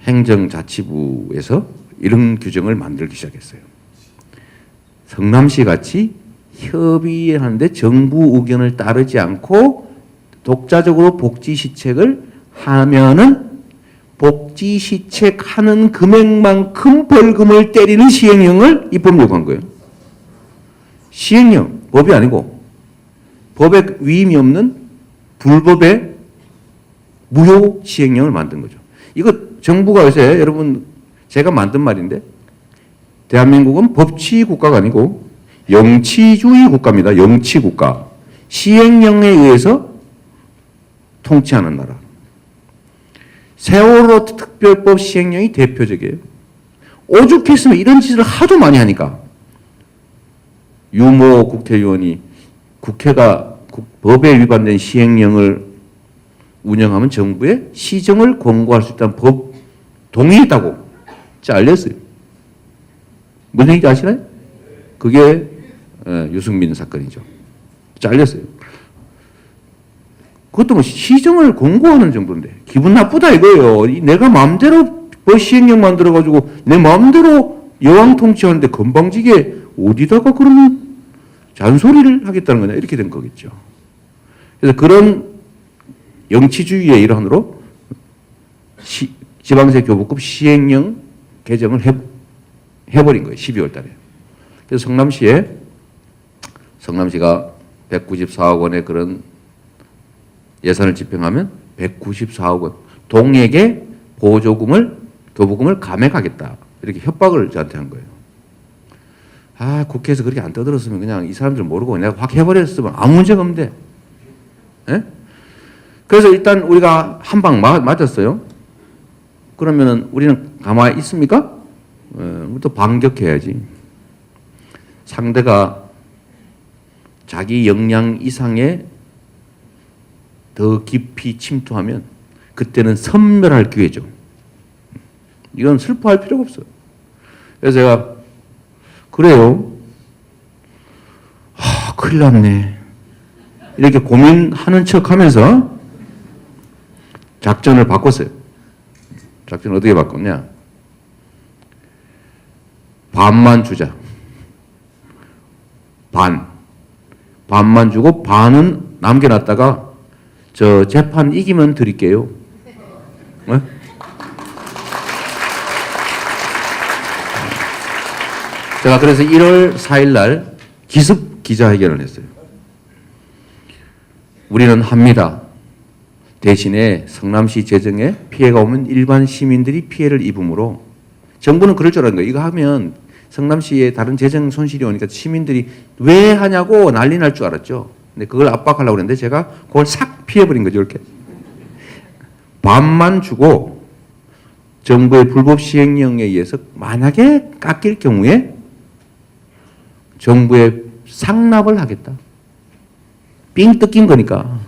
행정자치부에서 이런 규정을 만들기 시작했어요. 성남시 같이 협의하는데 정부 의견을 따르지 않고 독자적으로 복지시책을 하면은 복지시책 하는 금액만큼 벌금을 때리는 시행령을 입법 요구한 거예요. 시행령, 법이 아니고 법에 위임이 없는 불법의 무효 시행령을 만든 거죠. 이거 정부가 요새 여러분 제가 만든 말인데 대한민국은 법치 국가가 아니고 영치주의 국가입니다. 영치 국가. 시행령에 의해서 통치하는 나라. 세월호 특별법 시행령이 대표적이에요. 오죽했으면 이런 짓을 하도 많이 하니까 유모 국회의원이 국회가 법에 위반된 시행령을 운영하면 정부에 시정을 권고할 수 있다는 법 동의했다고 잘렸어요. 무슨 얘기인지 아시나요? 그게 유승민 사건이죠. 잘렸어요. 그것도 뭐 시정을 권고하는 정도인데 기분 나쁘다 이거예요. 내가 마음대로 시행령 만들어가지고 내 마음대로 여왕 통치하는데 건방지게 어디다가 그러면 잔소리를 하겠다는 거냐 이렇게 된 거겠죠. 그래서 그런 영치주의의 일환으로 지방세 교부급 시행령 개정을 해버린 거예요. 12월 달에. 그래서 성남시가 194억 원의 그런 예산을 집행하면 194억 원 동에게 교부금을 감액하겠다. 이렇게 협박을 저한테 한 거예요. 아, 국회에서 그렇게 안 떠들었으면 그냥 이 사람들 모르고 내가 확 해버렸으면 아무 문제가 없는데. 예? 그래서 일단 우리가 한 방 맞았어요. 그러면은 우리는 가만히 있습니까? 또 반격해야지. 상대가 자기 역량 이상의 더 깊이 침투하면 그때는 섬멸할 기회죠. 이건 슬퍼할 필요가 없어요. 그래서 제가 그래요. 큰일 났네. 이렇게 고민하는 척 하면서 작전을 바꿨어요. 작전을 어떻게 바꿨냐. 반만 주자. 반만 주고 반은 남겨놨다가 저 재판 이기면 드릴게요. 네? 제가 그래서 1월 4일 날 기습 기자회견을 했어요. 우리는 합니다. 대신에 성남시 재정에 피해가 오면 일반 시민들이 피해를 입으므로 정부는 그럴 줄 알았는 거예요. 이거 하면 성남시에 다른 재정 손실이 오니까 시민들이 왜 하냐고 난리 날 줄 알았죠. 근데 그걸 압박하려고 그랬는데 제가 그걸 싹 피해버린 거죠. 이렇게. 반만 주고 정부의 불법 시행령에 의해서 만약에 깎일 경우에 정부에 상납을 하겠다. 삥 뜯긴 거니까.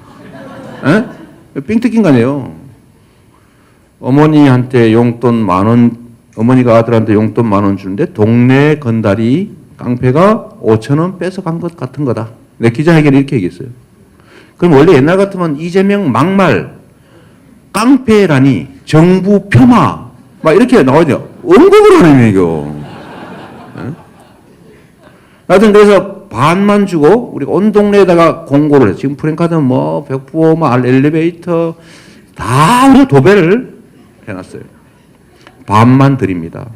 에? 삥 뜯긴 거네요. 어머니한테 용돈 10,000원, 어머니가 아들한테 용돈 10,000원 주는데 동네 건달이 깡패가 5,000원 뺏어간 것 같은 거다. 내 기자회견에 이렇게 얘기했어요. 그럼 원래 옛날 같으면 이재명 막말, 깡패라니, 정부 폄하, 막 이렇게 나오죠. 언급을 하는 얘기요. 하여튼 그래서 반만 주고 우리가 온 동네에다가 공고를 해요. 지금 프랭카드는 뭐 벽부호, 뭐 엘리베이터 다 우리가 도배를 해놨어요. 반만 드립니다.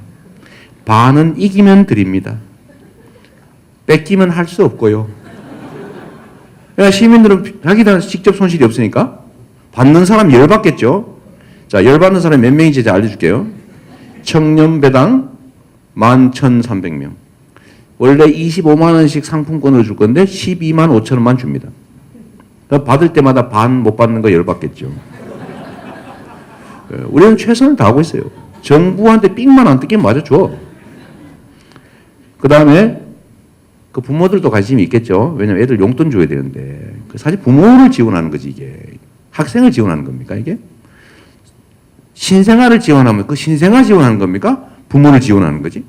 반은 이기면 드립니다. 뺏기면 할 수 없고요. 그러니까 시민들은 자기들은 직접 손실이 없으니까 받는 사람 열받겠죠. 자, 열받는 사람이 몇 명인지 제가 알려줄게요. 청년배당 11,300명. 원래 25만 원씩 상품권을 줄 건데 12만 5천 원만 줍니다. 받을 때마다 반 못 받는 거 열받겠죠. 우리는 최선을 다하고 있어요. 정부한테 삑만 안 뜯기면 맞아줘. 그 다음에 그 부모들도 관심이 있겠죠. 왜냐면 애들 용돈 줘야 되는데. 사실 부모를 지원하는 거지 이게. 학생을 지원하는 겁니까 이게? 신생아를 지원하면 그 신생아 지원하는 겁니까? 부모를 지원하는 거지?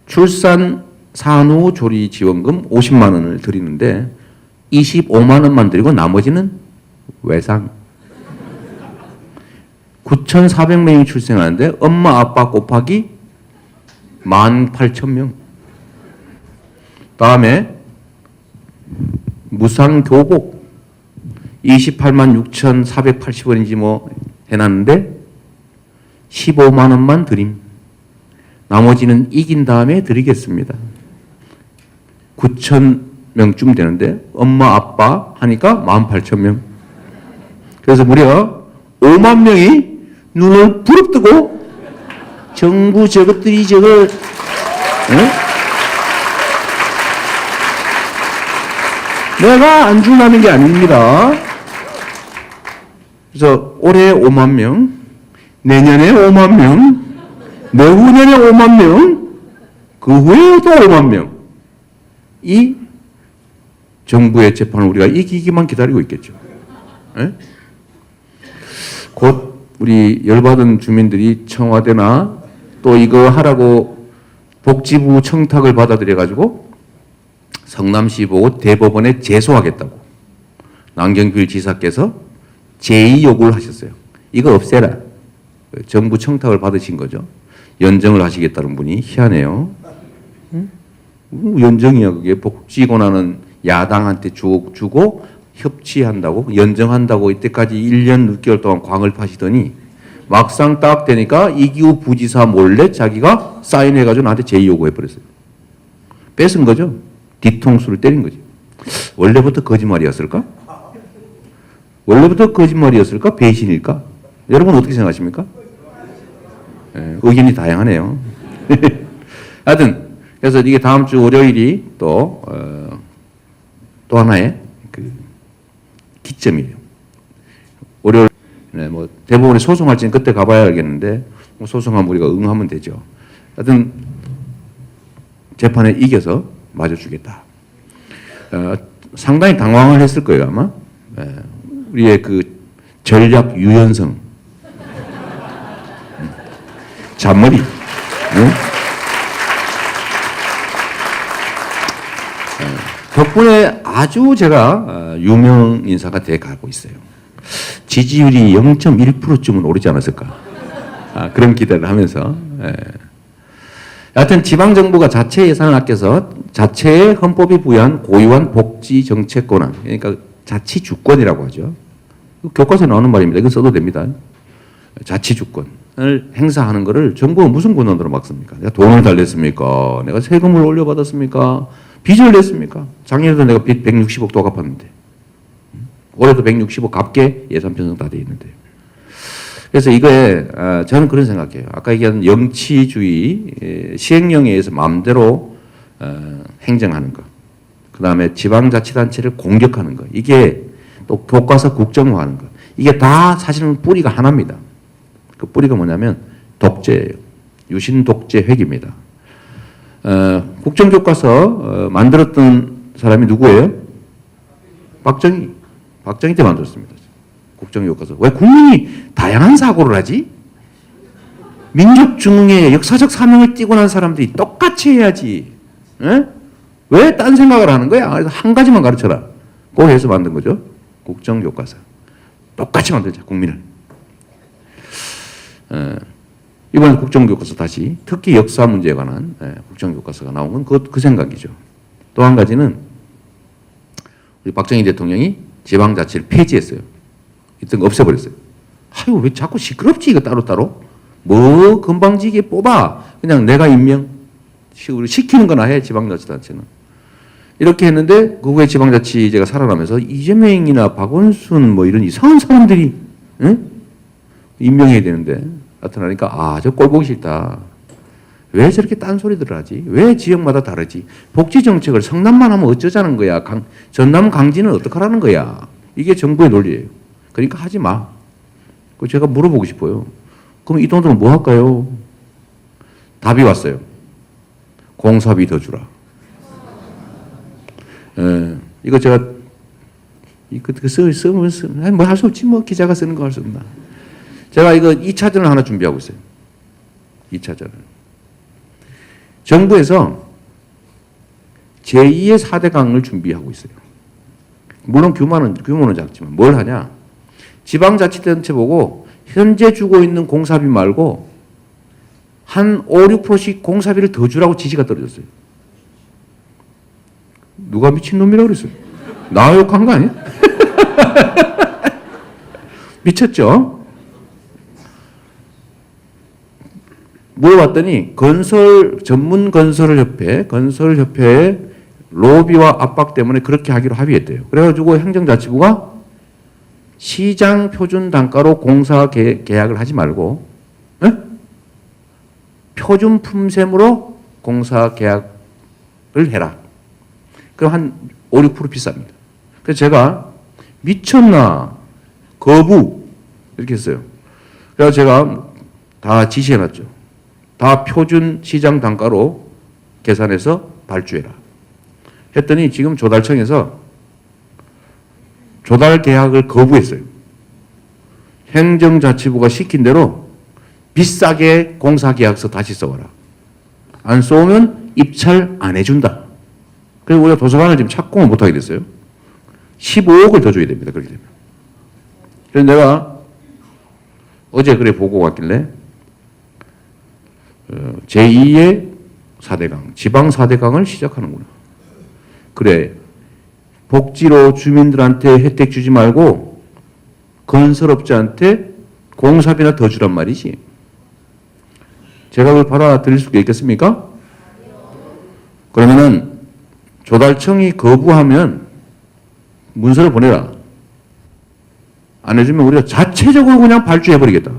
출산 산후 조리 지원금 50만 원을 드리는데 25만 원만 드리고 나머지는 외상. 9,400명이 출생하는데 엄마 아빠 곱하기 18,000명. 다음에 무상교복 28만 6,480원인지 뭐 해놨는데 15만 원만 드림. 나머지는 이긴 다음에 드리겠습니다. 9,000명쯤 되는데 엄마 아빠 하니까 18,000명. 그래서 무려 5만 명이 눈을 부릅뜨고 정부 저것들이 저걸 내가 안 준다는 게 아닙니다. 그래서 올해 5만 명, 내년에 5만 명, 내후년에 5만 명, 그 후에 또 5만 명. 이 정부의 재판을 우리가 이기기만 기다리고 있겠죠. 예? 곧 우리 열받은 주민들이 청와대나 또 이거 하라고 복지부 청탁을 받아들여가지고 성남시 보고 대법원에 제소하겠다고 남경필 지사께서 제2 요구를 하셨어요. 이거 없애라. 정부 청탁을 받으신 거죠. 연정을 하시겠다는 분이 희한해요. 응? 연정이야 그게. 복지 권한은 야당한테 주고 협치한다고 연정한다고 이때까지 1년 6개월 동안 광을 파시더니 막상 딱 되니까 이기우 부지사 몰래 자기가 사인해가지고 나한테 제2 요구해버렸어요. 뺏은 거죠. 뒤통수를 때린 거지. 원래부터 거짓말이었을까? 원래부터 거짓말이었을까? 배신일까? 여러분 어떻게 생각하십니까? 예, 의견이 다양하네요. 하여튼 그래서 이게 다음 주 월요일이 또 하나의 그 기점이에요. 월요일 뭐 대법원에 소송할지는 그때 가봐야 알겠는데 뭐 소송하면 우리가 응하면 되죠. 하여튼 재판에 이겨서 맞아주겠다. 상당히 당황을 했을 거예요 아마. 우리의 그 전략 유연성, 잔머리. 덕분에 아주 제가 유명 인사가 돼 가고 있어요. 지지율이 0.1%쯤은 오르지 않았을까. 그런 기대를 하면서. 여하튼 지방정부가 자체 예산을 아껴서 자체의 헌법이 부여한 고유한 복지 정책 권한, 그러니까 자치주권이라고 하죠. 교과서에 나오는 말입니다. 이거 써도 됩니다. 자치주권을 행사하는 것을 정부가 무슨 권한으로 막습니까? 내가 돈을 달랬습니까? 내가 세금을 올려받았습니까? 빚을 냈습니까? 작년에도 내가 빚 160억 도 갚았는데 올해도 160억 갚게 예산 편성 다 돼 있는데. 그래서 이거에 저는 그런 생각해요. 아까 얘기한 영치주의, 시행령에 의해서 마음대로 행정하는 것, 그 다음에 지방자치단체를 공격하는 것, 이게 또 교과서 국정화하는 것, 이게 다 사실은 뿌리가 하나입니다. 그 뿌리가 뭐냐면 독재예요. 유신 독재 획입니다. 국정교과서 만들었던 사람이 누구예요? 박정희 때 만들었습니다. 국정교과서. 왜 국민이 다양한 사고를 하지? 민족 중흥의 역사적 사명을 띠고 난 사람들이 똑같이 해야지. 왜 딴 생각을 하는 거야? 한 가지만 가르쳐라. 그거 해서 만든 거죠. 국정교과서. 똑같이 만들자, 국민을. 이번 국정교과서 다시 특히 역사 문제에 관한 국정교과서가 나온 건 그 생각이죠. 또 한 가지는 우리 박정희 대통령이 지방자치를 폐지했어요. 있던 거 없애버렸어요. 아유, 왜 자꾸 시끄럽지, 이거 따로따로? 뭐 건방지게 뽑아. 그냥 내가 시키는 거나 해, 지방자치단체는. 이렇게 했는데 그 후에 지방자치제가 살아나면서 이재명이나 박원순 뭐 이런 이상한 사람들이 임명해야 되는데 나타나니까 저 꼴 보기 싫다. 왜 저렇게 딴소리들을 하지? 왜 지역마다 다르지? 복지정책을 성남만 하면 어쩌자는 거야? 전남 강진은 어떡하라는 거야? 이게 정부의 논리예요. 그러니까 하지 마. 제가 물어보고 싶어요. 그럼 이 돈으로 뭐 할까요? 답이 왔어요. 공사비 더 주라. 이거 제가 쓰면 뭐 할 수 없지 뭐 기자가 쓰는 거 할 수 없나. 제가 이거 2차전을 하나 준비하고 있어요. 2차전을. 정부에서 제2의 4대 강을 준비하고 있어요. 물론 규모는 작지만 뭘 하냐. 지방자치단체 보고 현재 주고 있는 공사비 말고 한 5, 6%씩 공사비를 더 주라고 지시가 떨어졌어요. 누가 미친놈이라고 그랬어요? 나 욕한 거 아니야? 미쳤죠? 물어봤더니 건설협회의 로비와 압박 때문에 그렇게 하기로 합의했대요. 그래가지고 행정자치부가 시장 표준 단가로 공사 계약을 하지 말고 표준 품셈으로 공사 계약을 해라. 그럼 한 5, 6% 비쌉니다. 그래서 제가 미쳤나 거부 이렇게 했어요. 그래서 제가 다 지시해놨죠. 다 표준 시장 단가로 계산해서 발주해라. 했더니 지금 조달청에서 조달 계약을 거부했어요. 행정자치부가 시킨 대로 비싸게 공사계약서 다시 써와라. 안 써오면 입찰 안 해준다. 그래서 우리가 도서관을 지금 착공을 못하게 됐어요. 15억을 더 줘야 됩니다. 그렇게 되면. 그래서 내가 어제 그래 보고 왔길래 제2의 4대강, 지방 4대강을 시작하는구나. 그래, 복지로 주민들한테 혜택 주지 말고 건설업자한테 공사비나 더 주란 말이지. 제가 그걸 받아들일 수가 있겠습니까? 그러면은 조달청이 거부하면 문서를 보내라. 안 해주면 우리가 자체적으로 그냥 발주해버리겠다.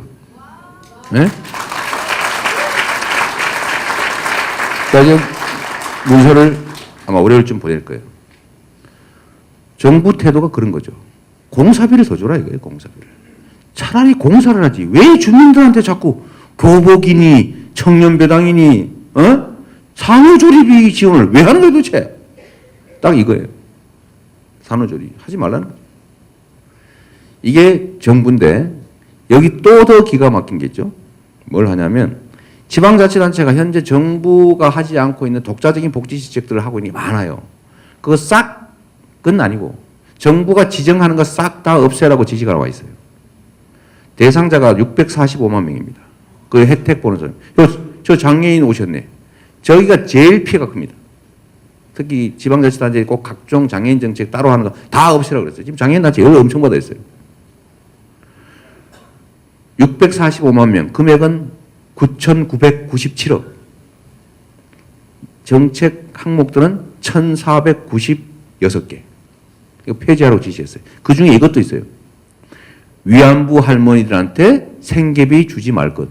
네? 지금 문서를 아마 월요일쯤 보낼 거예요. 정부 태도가 그런 거죠. 공사비를 더 줘라 이거예요. 공사비를. 차라리 공사를 하지. 왜 주민들한테 자꾸 교복이니 청년배당이니 산후조리비 지원을 왜 하는 거예요 도대체. 딱 이거예요. 산후조리 하지 말라는 거죠. 이게 정부인데 여기 또 더 기가 막힌 게 있죠. 뭘 하냐면 지방자치단체가 현재 정부가 하지 않고 있는 독자적인 복지시책들을 하고 있는 게 많아요. 그거 싹은 아니고 정부가 지정하는 거 싹 다 없애라고 지시가 나와 있어요. 대상자가 645만 명입니다. 그 혜택 보는 사람. 저 장애인 오셨네. 저기가 제일 피해가 큽니다. 특히 지방자치단체에 꼭 각종 장애인 정책 따로 하는 거 다 없애라고 그랬어요. 지금 장애인단체 연락 엄청 받아 있어요. 645만 명. 금액은 9,997억. 정책 항목들은 1,496개. 이거 폐지하라고 지시했어요. 그 중에 이것도 있어요. 위안부 할머니들한테 생계비 주지 말 것.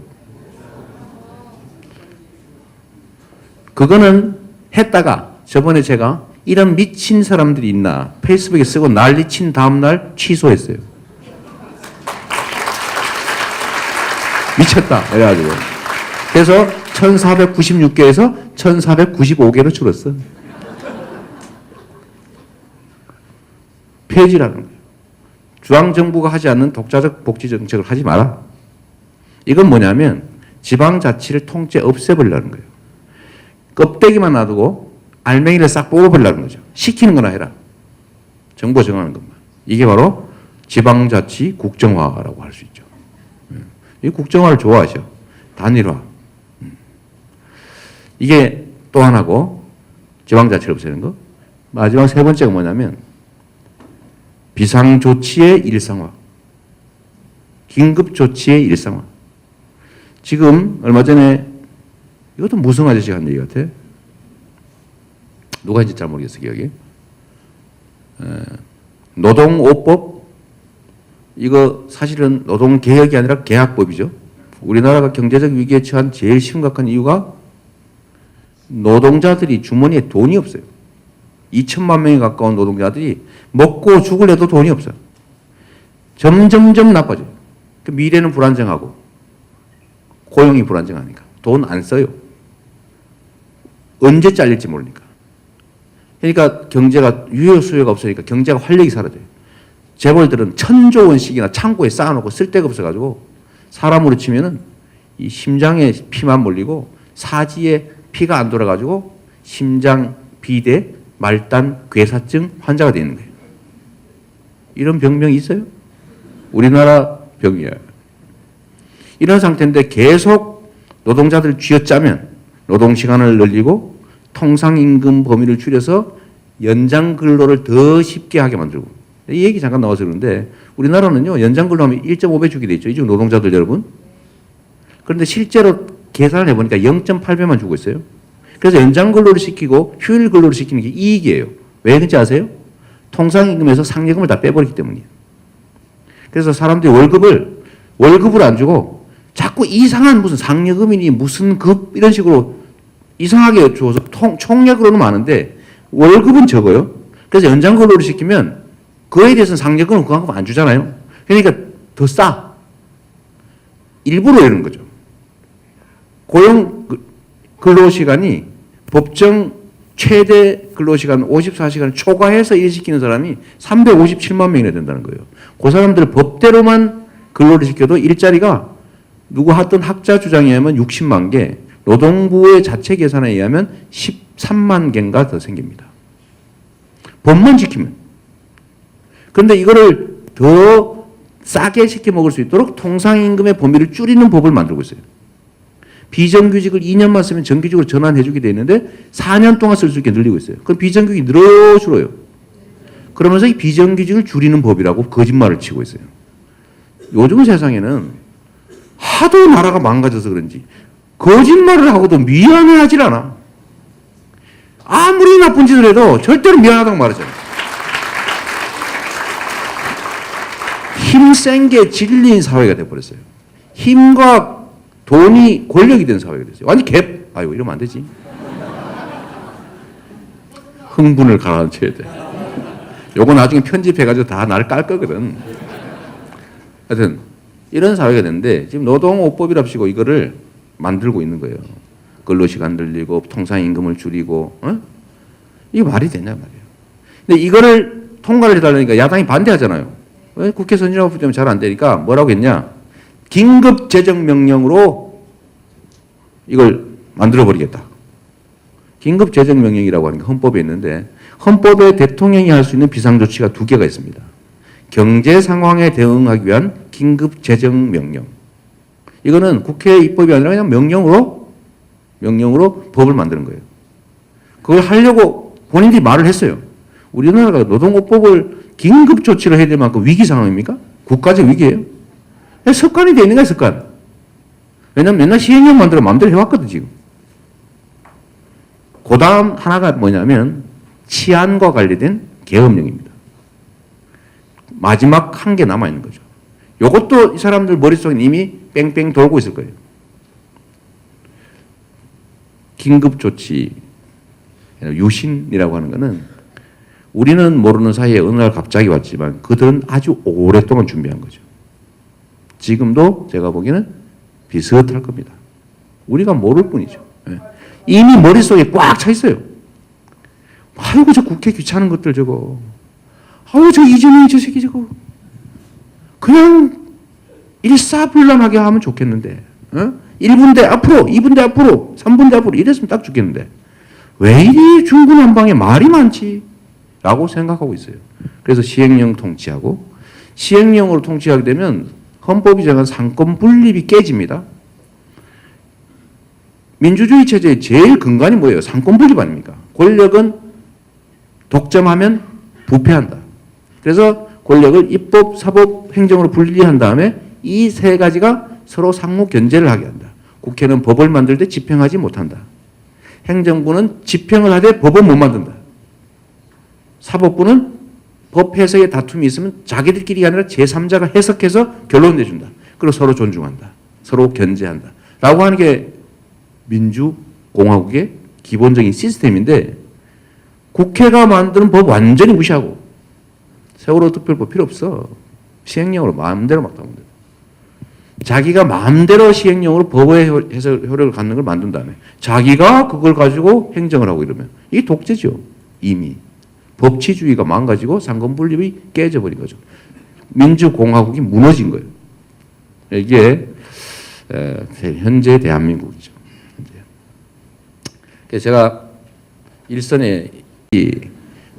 그거는 했다가 저번에 제가 이런 미친 사람들이 있나 페이스북에 쓰고 난리친 다음날 취소했어요. 미쳤다 이래가지고. 그래서 1496개에서 1495개로 줄었어. 폐지라는 거예요. 중앙정부가 하지 않는 독자적 복지 정책을 하지 마라. 이건 뭐냐면 지방자치를 통째 없애버리려는 거예요. 껍데기만 놔두고 알맹이를 싹 뽑아버리려는 거죠. 시키는 거나 해라. 정부가 정하는 것만. 이게 바로 지방자치 국정화라고 할 수 있죠. 이 국정화를 좋아하죠. 단일화. 이게 또 하나고 지방자치를 없애는 거. 마지막 세 번째가 뭐냐면 비상조치의 일상화. 긴급조치의 일상화. 지금 얼마 전에 이것도 무성 아저씨가 한 얘기 같아. 누가 했는지 잘 모르겠어 기억이. 노동오법. 이거 사실은 노동개혁이 아니라 계약법이죠. 우리나라가 경제적 위기에 처한 제일 심각한 이유가 노동자들이 주머니에 돈이 없어요. 2천만 명에 가까운 노동자들이 먹고 죽을래도 돈이 없어요. 점점점 나빠져요. 미래는 불안정하고 고용이 불안정하니까 돈 안 써요. 언제 잘릴지 모르니까. 그러니까 경제가 유효 수요가 없으니까 경제가 활력이 사라져요. 재벌들은 1,000조 원씩이나 창고에 쌓아놓고 쓸 데가 없어가지고 사람으로 치면은 이 심장에 피만 몰리고 사지에 피가 안 돌아가지고 심장 비대 말단 괴사증 환자가 되는 거예요. 이런 병명이 있어요? 우리나라 병이에요. 이런 상태인데 계속 노동자들 쥐어짜면 노동시간을 늘리고 통상임금 범위를 줄여서 연장근로를 더 쉽게 하게 만들고. 이 얘기 잠깐 나와서 그러는데 우리나라는요 연장근로 하면 1.5배 주게 돼 있죠. 이 중 노동자들 여러분. 그런데 실제로 계산을 해보니까 0.8배만 주고 있어요. 그래서 연장근로를 시키고 휴일근로를 시키는 게 이익이에요. 왜 그런지 아세요? 통상임금에서 상여금을 다 빼버리기 때문이에요. 그래서 사람들이 월급을 안 주고 자꾸 이상한 무슨 상여금이니 무슨 급 이런 식으로 이상하게 줘서 총액으로는 많은데 월급은 적어요. 그래서 연장근로를 시키면 그에 대해서는 상여금은 그만큼 안 주잖아요. 그러니까 더 싸. 일부러 이러는 거죠. 고용 근로시간이 법정 최대 근로시간 54시간을 초과해서 일시키는 사람이 357만 명이나 된다는 거예요. 그 사람들 법대로만 근로를 시켜도 일자리가 누구 하던 학자 주장에 의하면 60만 개, 노동부의 자체 계산에 의하면 13만 개인가 더 생깁니다. 법만 지키면. 그런데 이거를 더 싸게 시켜 먹을 수 있도록 통상임금의 범위를 줄이는 법을 만들고 있어요. 비정규직을 2년만 쓰면 정규직으로 전환해 주게 돼 있는데 4년 동안 쓸 수 있게 늘리고 있어요. 그럼 비정규직이 늘어 줄어요. 그러면서 이 비정규직을 줄이는 법이라고 거짓말을 치고 있어요. 요즘 세상에는 하도 나라가 망가져서 그런지 거짓말을 하고도 미안해하질 않아. 아무리 나쁜 짓을 해도 절대로 미안하다고 말하잖아요. 힘센 게 진리인 사회가 돼버렸어요. 힘과 돈이 권력이 된 사회가 됐어요. 완전 아이고 이러면 안 되지. 흥분을 가라앉혀야 돼. 요거 나중에 편집해가지고 다 나를 깔 거거든. 하여튼 이런 사회가 됐는데 지금 노동오법이랍시고 이거를 만들고 있는 거예요. 근로시간 늘리고 통상임금을 줄이고 이게 말이 되냐 말이에요. 근데 이거를 통과를 해달라니까 야당이 반대하잖아요. 왜? 국회 선진화법 때문에 잘 안 되니까 뭐라고 했냐. 긴급재정명령으로 이걸 만들어버리겠다. 긴급재정명령이라고 하는 게 헌법에 있는데 헌법에 대통령이 할 수 있는 비상조치가 2개가 있습니다. 경제 상황에 대응하기 위한 긴급재정명령. 이거는 국회 입법이 아니라 그냥 명령으로 법을 만드는 거예요. 그걸 하려고 본인들이 말을 했어요. 우리나라가 노동법을 긴급조치를 해야 될 만큼 위기 상황입니까? 국가적 위기예요. 습관이 돼 있는 거야, 습관. 왜냐면 맨날 시행령 만들어 마음대로 해왔거든, 지금. 그 다음 하나가 뭐냐면 치안과 관련된 계엄령입니다. 마지막 한 개 남아있는 거죠. 이것도 이 사람들 머릿속에 이미 뺑뺑 돌고 있을 거예요. 긴급조치, 유신이라고 하는 거는 우리는 모르는 사이에 어느 날 갑자기 왔지만 그들은 아주 오랫동안 준비한 거죠. 지금도 제가 보기에는 비슷할 겁니다. 우리가 모를 뿐이죠. 이미 머릿속에 꽉 차 있어요. 아이고 저 국회 귀찮은 것들 저거. 아이고 저 이재명이 저 새끼 저거. 그냥 일사불란하게 하면 좋겠는데 1분대 앞으로 2분대 앞으로 3분대 앞으로 이랬으면 딱 좋겠는데 왜 이리 중구난방에 말이 많지? 라고 생각하고 있어요. 그래서 시행령 통치하고 시행령으로 통치하게 되면 헌법이 정한 상권 분립이 깨집니다. 민주주의 체제의 제일 근간이 뭐예요? 상권 분립 아닙니까? 권력은 독점하면 부패한다. 그래서 권력을 입법, 사법, 행정으로 분리한 다음에 이 세 가지가 서로 상호 견제를 하게 한다. 국회는 법을 만들 때 집행하지 못한다. 행정부는 집행을 하되 법은 못 만든다. 사법부는 법 해석에 다툼이 있으면 자기들끼리 아니라 제3자가 해석해서 결론 내준다. 그리고 서로 존중한다. 서로 견제한다. 라고 하는 게 민주공화국의 기본적인 시스템인데 국회가 만드는 법 완전히 무시하고 세월호 특별법 필요 없어. 시행령으로 마음대로 막 하면 돼. 자기가 마음대로 시행령으로 법의 해석 효력을 갖는 걸 만든 다음에 자기가 그걸 가지고 행정을 하고 이러면 이게 독재죠. 이미. 법치주의가 망가지고 상권분립이 깨져버린 거죠. 민주공화국이 무너진 거예요. 이게 현재 대한민국이죠. 그래서 제가 일선에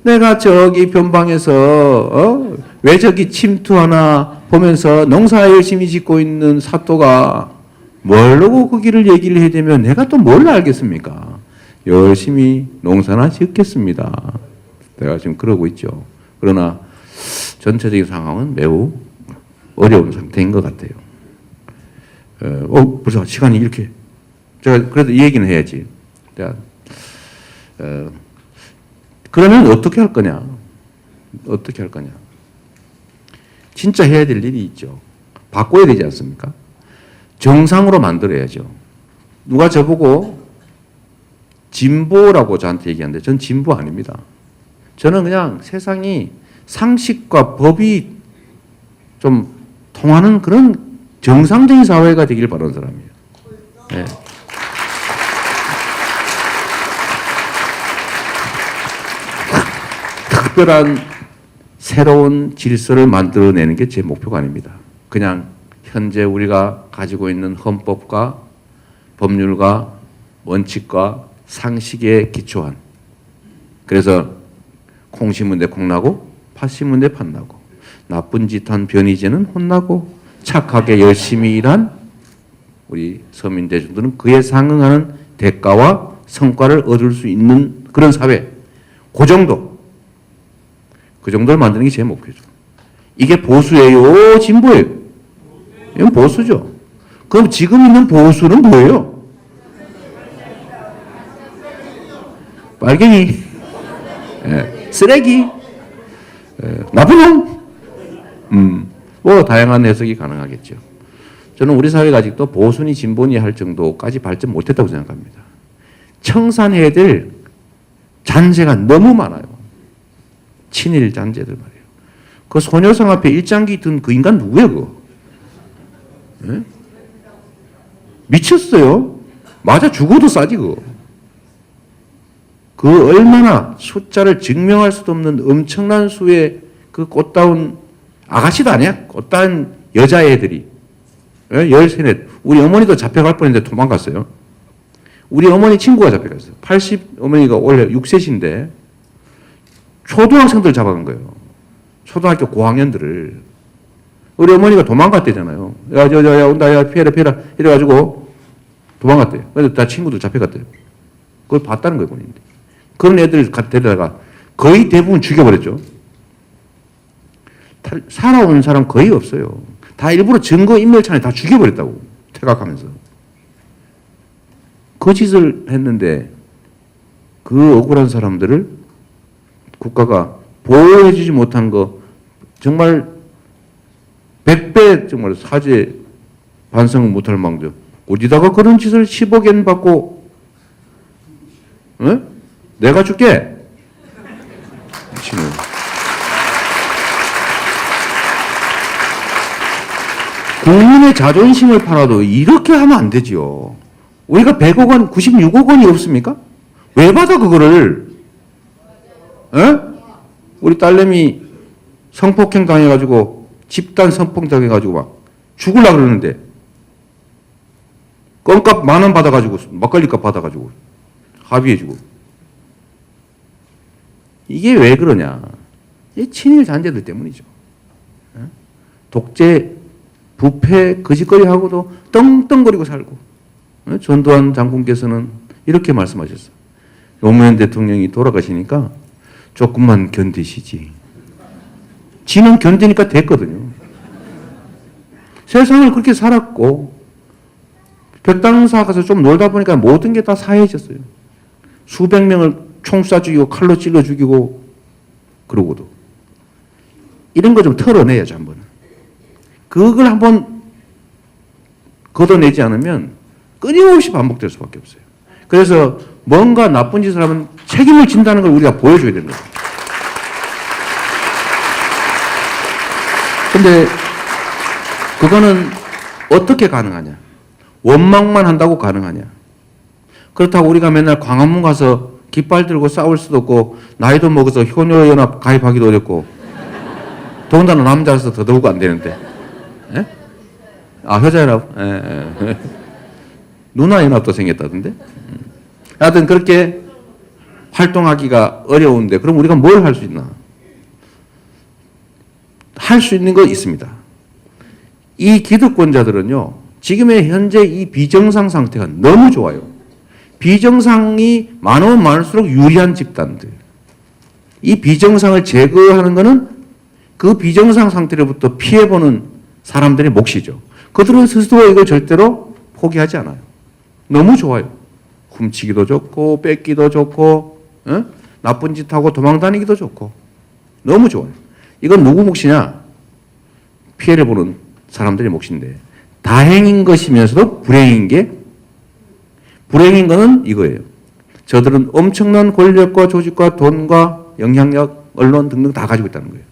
내가 저기 변방에서 왜 저기 침투하나 보면서 농사 열심히 짓고 있는 사또가 모르고 그 길을 얘기를 해야 되면 내가 또 뭘 알겠습니까? 열심히 농사나 짓겠습니다. 내가 지금 그러고 있죠. 그러나 전체적인 상황은 매우 어려운 상태인 것 같아요. 벌써 시간이 이렇게. 제가 그래도 이 얘기는 해야지. 그러면 어떻게 할 거냐? 어떻게 할 거냐? 진짜 해야 될 일이 있죠. 바꿔야 되지 않습니까? 정상으로 만들어야죠. 누가 저보고 진보라고 저한테 얘기하는데 전 진보 아닙니다. 저는 그냥 세상이 상식과 법이 좀 통하는 그런 정상적인 사회가 되길 바라는 사람이에요. 네. 특별한 새로운 질서를 만들어내는 게 제 목표가 아닙니다. 그냥 현재 우리가 가지고 있는 헌법과 법률과 원칙과 상식에 기초한, 그래서 콩 심은 데 콩나고 팥 심은 데 팥나고 나쁜 짓 한 변희재는 혼나고 착하게 열심히 일한 우리 서민 대중들은 그에 상응하는 대가와 성과를 얻을 수 있는 그런 사회, 그 정도를 만드는 게 제 목표죠. 이게 보수예요, 진보예요? 이건 보수죠. 그럼 지금 있는 보수는 뭐예요? 빨갱이, 쓰레기, 나쁜 놈, 뭐 다양한 해석이 가능하겠죠. 저는 우리 사회가 아직도 보수니 진보니 할 정도까지 발전 못했다고 생각합니다. 청산해야 될 잔재가 너무 많아요. 친일 잔재들 말이에요. 그 소녀상 앞에 일장기 든 그 인간 누구예요, 그거? 네? 미쳤어요. 맞아 죽어도 싸지, 그거. 그 얼마나 숫자를 증명할 수도 없는 엄청난 수의 그 꽃다운 아가씨도 아니야. 꽃다운 여자애들이. 13, 우리 어머니도 잡혀갈 뻔했는데 도망갔어요. 우리 어머니 친구가 잡혀갔어요. 80, 어머니가 원래 6세신데 초등학생들 잡아간 거예요. 초등학교 고학년들을. 우리 어머니가 도망갔대잖아요. 야, 온다, 야, 피해라. 이래가지고 도망갔대요. 그래서 다 친구들 잡혀갔대요. 그걸 봤다는 거예요, 본인들. 그런 애들 데려다가 거의 대부분 죽여버렸죠. 살아오는 사람 거의 없어요. 다 일부러 증거인멸차에 다 죽여버렸다고, 퇴각하면서. 그 짓을 했는데 그 억울한 사람들을 국가가 보호해주지 못한 거 정말 100배 정말 사죄 반성을 못할 망정. 어디다가 그런 짓을 10억엔 받고, 내가 줄게. 미친놈. 국민의 자존심을 팔아도 이렇게 하면 안 되지요. 우리가 100억 원, 96억 원이 없습니까? 왜 받아 그거를? 우리 딸내미 성폭행 당해가지고 집단 성폭행 당해가지고 막 죽으려고 그러는데 껌값 10,000원 받아가지고 막걸리값 받아가지고 합의해주고. 이게 왜 그러냐? 이 친일 잔재들 때문이죠. 독재, 부패, 거짓거리하고도 떵떵거리고 살고. 전두환 장군께서는 이렇게 말씀하셨어요. 노무현 대통령이 돌아가시니까 조금만 견디시지. 지는 견디니까 됐거든요. 세상을 그렇게 살았고 벽당사 가서 좀 놀다 보니까 모든 게 다 사해졌어요. 수백 명을 총 쏴 죽이고 칼로 찔러 죽이고 그러고도. 이런 거 좀 털어내야죠, 한번. 그걸 한번 걷어내지 않으면 끊임없이 반복될 수밖에 없어요. 그래서 뭔가 나쁜 짓을 하면 책임을 진다는 걸 우리가 보여줘야 되는 거예요. 근데 그거는 어떻게 가능하냐? 원망만 한다고 가능하냐? 그렇다고 우리가 맨날 광화문 가서 깃발 들고 싸울 수도 없고 나이도 먹어서 효녀연합 가입하기도 어렵고 더군다나 남자라서 더더욱 안 되는데. 에? 아, 효자연합. 누나연합도 생겼다던데. 하여튼 그렇게 활동하기가 어려운데 그럼 우리가 뭘 할 수 있나? 할 수 있는 거 있습니다. 이 기득권자들은요, 지금의 현재 이 비정상 상태가 너무 좋아요. 비정상이 많으면 많을수록 유리한 집단들. 이 비정상을 제거하는 것은 그 비정상 상태로부터 피해보는 사람들의 몫이죠. 그들은 스스로 이걸 절대로 포기하지 않아요. 너무 좋아요. 훔치기도 좋고, 뺏기도 좋고, 나쁜 짓 하고 도망다니기도 좋고. 너무 좋아요. 이건 누구 몫이냐? 피해를 보는 사람들의 몫인데, 다행인 것이면서도 불행인 거는 이거예요. 저들은 엄청난 권력과 조직과 돈과 영향력, 언론 등등 다 가지고 있다는 거예요.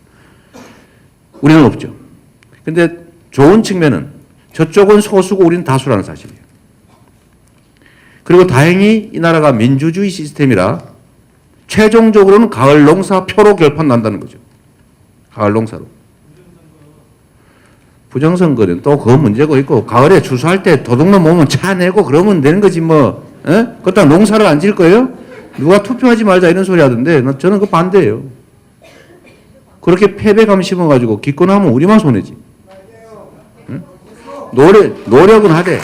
우리는 없죠. 근데 좋은 측면은 저쪽은 소수고 우리는 다수라는 사실이에요. 그리고 다행히 이 나라가 민주주의 시스템이라 최종적으로는 가을 농사 표로 결판 난다는 거죠. 가을 농사로. 부정선거는 또 그 문제가 있고, 가을에 추수할 때 도둑놈 오면 차 내고 그러면 되는 거지 뭐. 그렇다고 농사를 안 지을 거예요? 누가 투표하지 말자 이런 소리 하던데 저는 그 반대예요. 그렇게 패배감 심어가지고 기권하면 우리만 손해지. 응? 노력은 하되.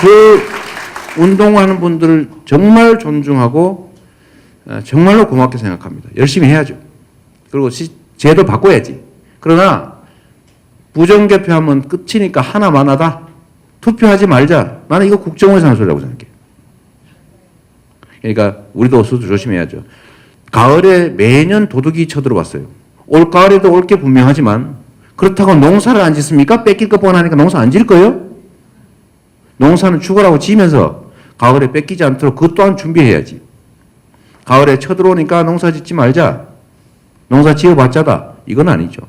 그 운동하는 분들을 정말 존중하고 정말로 고맙게 생각합니다. 열심히 해야죠. 그리고 제도 바꿔야지. 그러나 부정개표하면 끝이니까 하나만하다. 투표하지 말자. 나는 이거 국정원에서 하는 소리라고 생각해. 그러니까 우리도 스스로 조심해야죠. 가을에 매년 도둑이 쳐들어왔어요. 올 가을에도 올 게 분명하지만 그렇다고 농사를 안 짓습니까? 뺏길 것 뻔하니까 농사 안 지을 거예요? 농사는 죽으라고 지면서 가을에 뺏기지 않도록 그것 또한 준비해야지. 가을에 쳐들어오니까 농사 짓지 말자. 농사 지어봤자다. 이건 아니죠.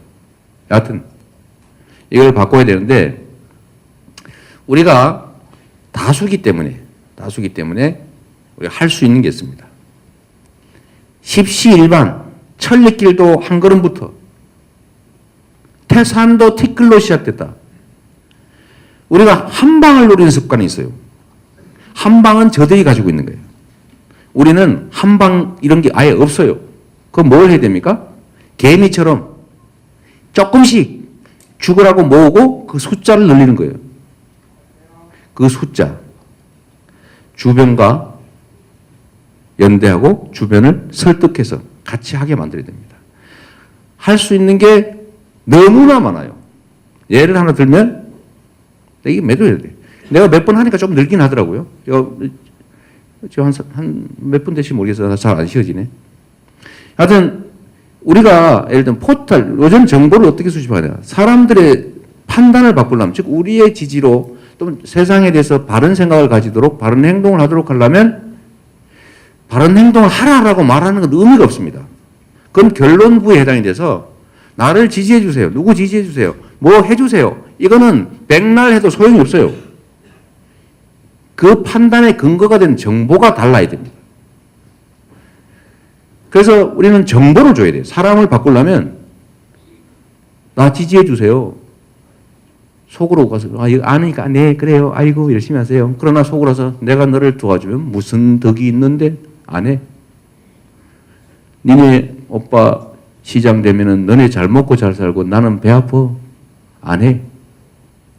여하튼 이걸 바꿔야 되는데 우리가 다수기 때문에 우리가 할 수 있는 게 있습니다. 십시일반 천리길도 한 걸음부터 태산도 티끌로 시작됐다. 우리가 한방을 노리는 습관이 있어요. 한방은 저들이 가지고 있는 거예요. 우리는 한방 이런 게 아예 없어요. 그럼 뭘 해야 됩니까? 개미처럼 조금씩 죽으라고 모으고 그 숫자를 늘리는 거예요. 그 숫자. 주변과 연대하고 주변을 설득해서 같이 하게 만들어야 됩니다. 할 수 있는 게 너무나 많아요. 예를 하나 들면 이게 매도해야 돼. 내가 몇 번 하니까 좀 늘긴 하더라고요. 한 몇 분 될지 모르겠어요. 잘 안 쉬어지네. 하여튼 우리가 예를 들면 포털, 요즘 정보를 어떻게 수집하냐. 사람들의 판단을 바꾸려면, 즉 우리의 지지로 또 세상에 대해서 바른 생각을 가지도록 바른 행동을 하도록 하려면 바른 행동을 하라라고 말하는 건 의미가 없습니다. 그건 결론부에 해당이 돼서 나를 지지해 주세요. 누구 지지해 주세요. 뭐 해 주세요. 이거는 백날 해도 소용이 없어요. 그 판단의 근거가 된 정보가 달라야 됩니다. 그래서 우리는 정보를 줘야 돼요. 사람을 바꾸려면 나 지지해 주세요. 속으로 가서 이거 아니까 네 그래요. 아이고 열심히 하세요. 그러나 속으로서 내가 너를 도와주면 무슨 덕이 있는데 안 해. 니네 오빠 시장 되면은 너네 잘 먹고 잘 살고 나는 배 아파. 안 해.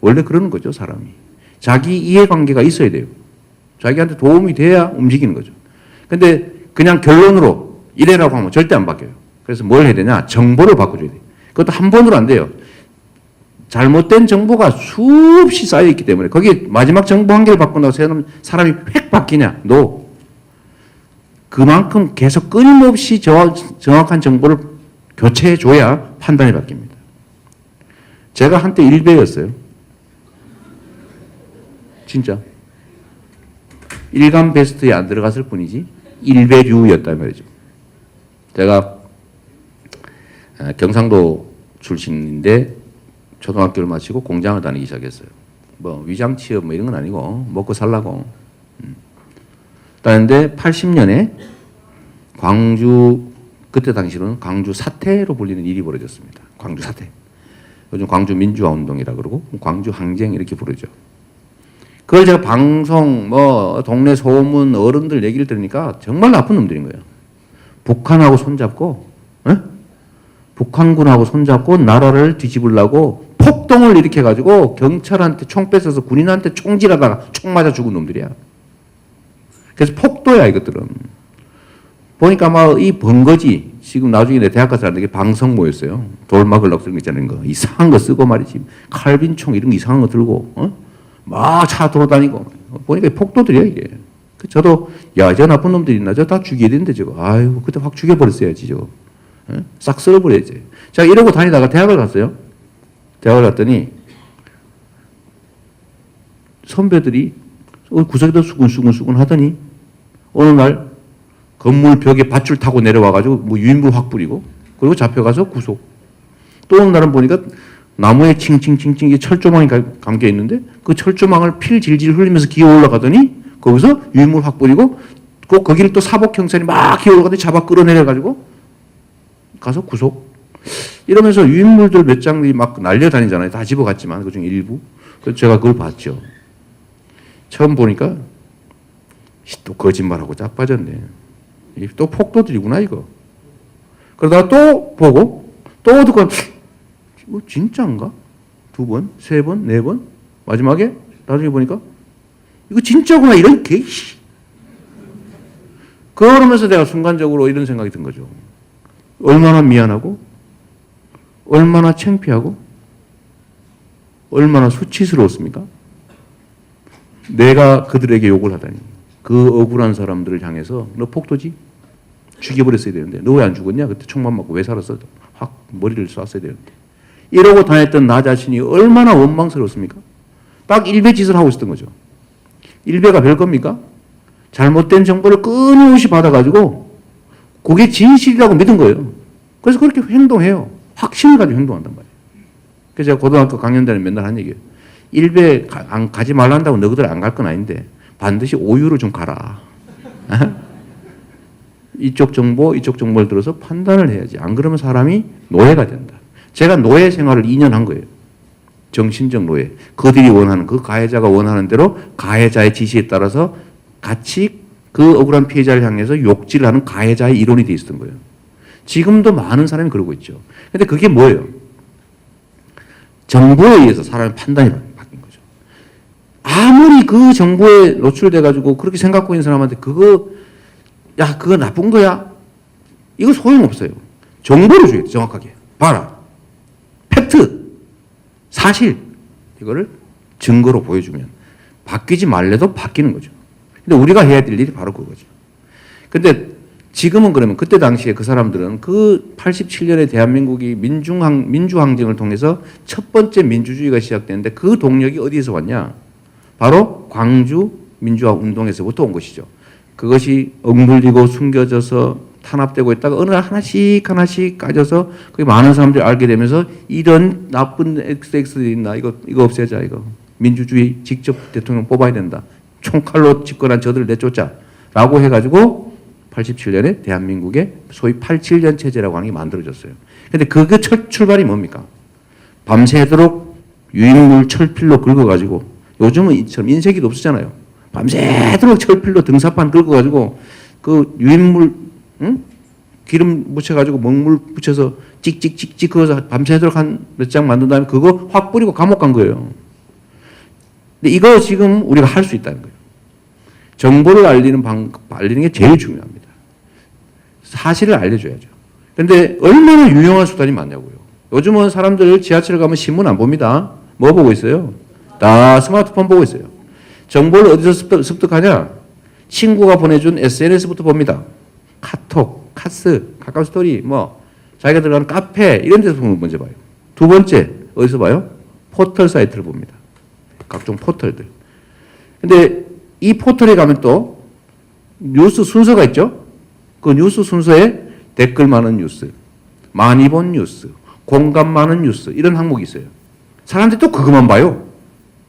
원래 그러는 거죠, 사람이. 자기 이해관계가 있어야 돼요. 자기한테 도움이 돼야 움직이는 거죠. 근데 그냥 결론으로 이래라고 하면 절대 안 바뀌어요. 그래서 뭘 해야 되냐? 정보를 바꿔줘야 돼요. 그것도 한 번으로 안 돼요. 잘못된 정보가 수없이 쌓여있기 때문에 거기에 마지막 정보 한 개를 바꾼다고 사람이 획 바뀌냐? No. 그만큼 계속 끊임없이 정확한 정보를 교체해줘야 판단이 바뀝니다. 제가 한때 일배였어요. 진짜. 일간 베스트에 안 들어갔을 뿐이지 일배류였단 말이죠. 제가 경상도 출신인데 초등학교를 마치고 공장을 다니기 시작했어요. 뭐 위장 취업 뭐 이런 건 아니고 먹고 살라고. 다녔는데 80년에 광주, 그때 당시로는 광주 사태로 불리는 일이 벌어졌습니다. 광주 사태. 요즘 광주 민주화 운동이라 그러고 광주 항쟁 이렇게 부르죠. 그걸 제가 방송, 뭐 동네 소문, 어른들 얘기를 들으니까 정말 나쁜 놈들인 거예요. 북한하고 손잡고, 북한군하고 손잡고 나라를 뒤집으려고 폭동을 일으켜가지고 경찰한테 총 뺏어서 군인한테 총질하다가 총 맞아 죽은 놈들이야. 그래서 폭도야 이것들은. 보니까 막 이 번거지. 지금 나중에 내 대학 가서 하는 게 방성모였어요. 돌 막으려고 쓰는 거 있잖아요. 거. 이상한 거 쓰고 말이지. 칼빈총 이런 거 이상한 거 들고 막 차 돌아다니고. 보니까 폭도들이야 이게. 저도 야, 저 나쁜 놈들이 있나? 저 다 죽여야 되는데 저거. 아이고 그때 확 죽여버렸어야지 저거. 싹 썰어버려야지. 자 이러고 다니다가 대학을 갔어요. 대학을 갔더니 선배들이 구석에다 수근수근 하더니 어느 날 건물 벽에 밧줄 타고 내려와가지고 뭐 유인물 확 뿌리고 그리고 잡혀가서 구속. 또 어느 날은 보니까 나무에 칭칭칭칭 철조망이 감겨 있는데 그 철조망을 필 질질 흘리면서 기어 올라가더니 거기서 유인물 확 뿌리고 거기를 또 사법경찰이 막 기어오거든요. 잡아 끌어내려가지고 가서 구속. 이러면서 유인물들 몇 장이 막 날려다니잖아요. 다 집어갔지만 그중 일부. 그래서 제가 그걸 봤죠. 처음 보니까 또 거짓말하고 짝빠졌네. 또 폭도들이구나 이거. 그러다가 또 보고 또 듣고 이거 진짜인가? 2번, 3번, 4번 마지막에 나중에 보니까 이거 진짜구나 이런 개. 그러면서 내가 순간적으로 이런 생각이 든 거죠. 얼마나 미안하고 얼마나 창피하고 얼마나 수치스러웠습니까? 내가 그들에게 욕을 하다니. 그 억울한 사람들을 향해서 너 폭도지? 죽여버렸어야 되는데 너 왜 안 죽었냐? 그때 총만 맞고 왜 살았어? 확 머리를 쐈어야 되는데. 이러고 다녔던 나 자신이 얼마나 원망스러웠습니까? 딱 일베 짓을 하고 있었던 거죠. 일베가 별겁니까? 잘못된 정보를 끊임없이 받아가지고 그게 진실이라고 믿은 거예요. 그래서 그렇게 행동해요. 확신을 가지고 행동한단 말이에요. 그래서 제가 고등학교 강연 때는 맨날 한 얘기예요. 일베 가지 말란다고 너희들 안 갈 건 아닌데 반드시 오유를 좀 가라. 이쪽 정보를 들어서 판단을 해야지. 안 그러면 사람이 노예가 된다. 제가 노예 생활을 2년 한 거예요. 정신적 노예. 그들이 원하는, 그 가해자가 원하는 대로 가해자의 지시에 따라서 같이 그 억울한 피해자를 향해서 욕질을 하는 가해자의 일원이 돼 있었던 거예요. 지금도 많은 사람이 그러고 있죠. 근데 그게 뭐예요? 정보에 의해서 사람의 판단이 바뀐 거죠. 아무리 그 정보에 노출돼가지고 그렇게 생각하고 있는 사람한테 그거 나쁜 거야? 이거 소용없어요. 정보를 줘야 돼, 정확하게. 봐라. 팩트. 사실. 이거를 증거로 보여주면 바뀌지 말래도 바뀌는 거죠. 근데 우리가 해야 될 일이 바로 그거죠. 근데 지금은 그러면 그때 당시에 그 사람들은 그 87년에 대한민국이 민주항쟁을 통해서 첫 번째 민주주의가 시작되는데 그 동력이 어디에서 왔냐? 바로 광주 민주화 운동에서부터 온 것이죠. 그것이 억눌리고 숨겨져서 탄압되고 있다가 어느 날 하나씩 까져서 그게 많은 사람들이 알게 되면서 이런 나쁜 XX들이 있나 이거 없애자 이거. 민주주의 직접 대통령 뽑아야 된다. 총칼로 집권한 저들을 내쫓자. 라고 해가지고 87년에 대한민국의 소위 87년 체제라고 하는 게 만들어졌어요. 근데 그게 첫 출발이 뭡니까? 밤새도록 유인물 철필로 긁어가지고 요즘은 이처럼 인쇄기도 없었잖아요. 밤새도록 철필로 등사판 긁어가지고 그 유인물 기름 묻혀가지고 먹물 붙여서 찍찍찍찍 그어서 밤새도록 한 몇 장 만든 다음에 그거 확 뿌리고 감옥 간 거예요. 근데 이거 지금 우리가 할 수 있다는 거예요. 정보를 알리는 게 제일 중요합니다. 사실을 알려줘야죠. 그런데 얼마나 유용한 수단이 많냐고요. 요즘은 사람들 지하철 가면 신문 안 봅니다. 뭐 보고 있어요? 다 스마트폰 보고 있어요. 정보를 어디서 습득하냐? 친구가 보내준 SNS부터 봅니다. 카톡, 카스, 카카오스토리, 자기가 들어가는 카페 이런 데서 먼저 봐요. 두 번째 어디서 봐요? 포털 사이트를 봅니다. 각종 포털들. 근데 이 포털에 가면 또 뉴스 순서가 있죠? 그 뉴스 순서에 댓글 많은 뉴스, 많이 본 뉴스, 공감 많은 뉴스 이런 항목이 있어요. 사람들이 또 그것만 봐요.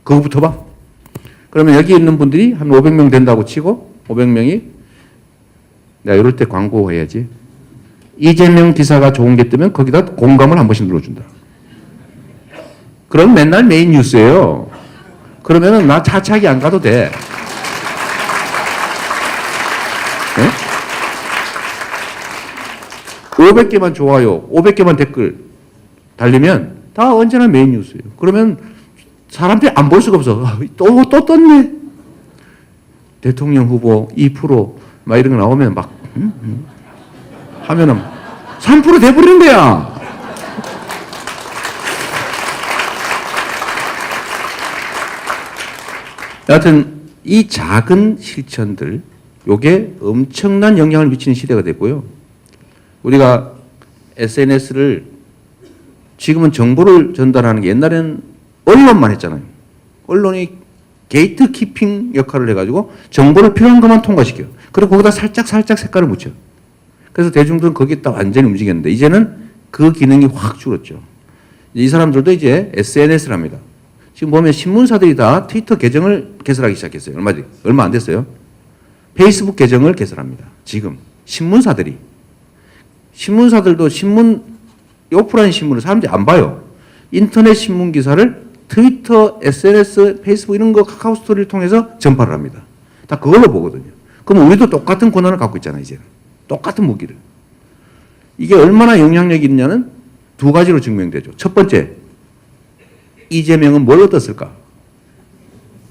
그거부터 봐. 그러면 여기 있는 분들이 한 500명 된다고 치고 500명이 내가 이럴 때 광고해야지. 이재명 기사가 좋은 게 뜨면 거기다 공감을 한 번씩 눌러준다. 그럼 맨날 메인 뉴스예요. 그러면은 나 차차기 안 가도 돼. 네? 500개만 좋아요, 500개만 댓글 달리면 다 언제나 메인 뉴스예요. 그러면 사람들이 안 볼 수가 없어. 또 떴네. 대통령 후보 2% 막 이런 거 나오면 막 하면은 3% 돼버리는 거야. 여하튼 이 작은 실천들 요게 엄청난 영향을 미치는 시대가 됐고요. 우리가 SNS를 지금은 정보를 전달하는 게 옛날에는 언론만 했잖아요. 언론이 게이트 키핑 역할을 해가지고 정보를 필요한 것만 통과시켜요. 그리고 거기다 살짝 색깔을 묻혀. 그래서 대중들은 거기에 딱 완전히 움직였는데 이제는 그 기능이 확 줄었죠. 이 사람들도 이제 SNS를 합니다. 지금 보면 신문사들이 다 트위터 계정을 개설하기 시작했어요. 얼마 안 됐어요. 페이스북 계정을 개설합니다. 지금 신문사들도 오프라인 신문을 사람들이 안 봐요. 인터넷 신문 기사를 트위터, SNS, 페이스북 이런 거 카카오 스토리를 통해서 전파를 합니다. 다 그걸로 보거든요. 그럼 우리도 똑같은 권한을 갖고 있잖아요, 이제. 똑같은 무기를. 이게 얼마나 영향력이 있냐는 두 가지로 증명되죠. 첫 번째, 이재명은 뭘 얻었을까?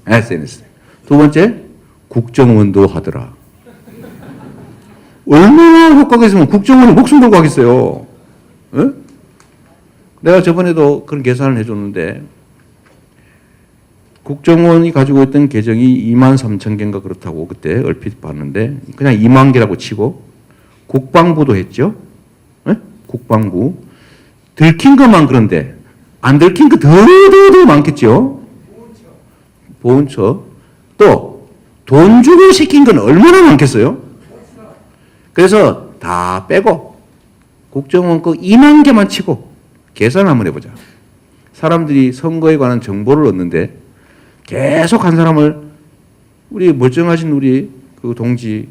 SNS. 두 번째, 국정원도 하더라. 얼마나 효과가 있으면 국정원이 목숨 걸고 하겠어요. 에? 내가 저번에도 그런 계산을 해줬는데 국정원이 가지고 있던 계정이 23,000개인가 그렇다고 그때 얼핏 봤는데 그냥 2만 개라고 치고 국방부도 했죠. 에? 국방부. 들킨 것만 그런데 안 들킨 거 더 많겠죠. 보훈처. 또 돈 주고 시킨 건 얼마나 많겠어요? 그래서 다 빼고 국정원 거 2만 개만 치고 계산 한번 해보자. 사람들이 선거에 관한 정보를 얻는데 계속 한 사람을 우리 멀쩡하신 우리 그 동지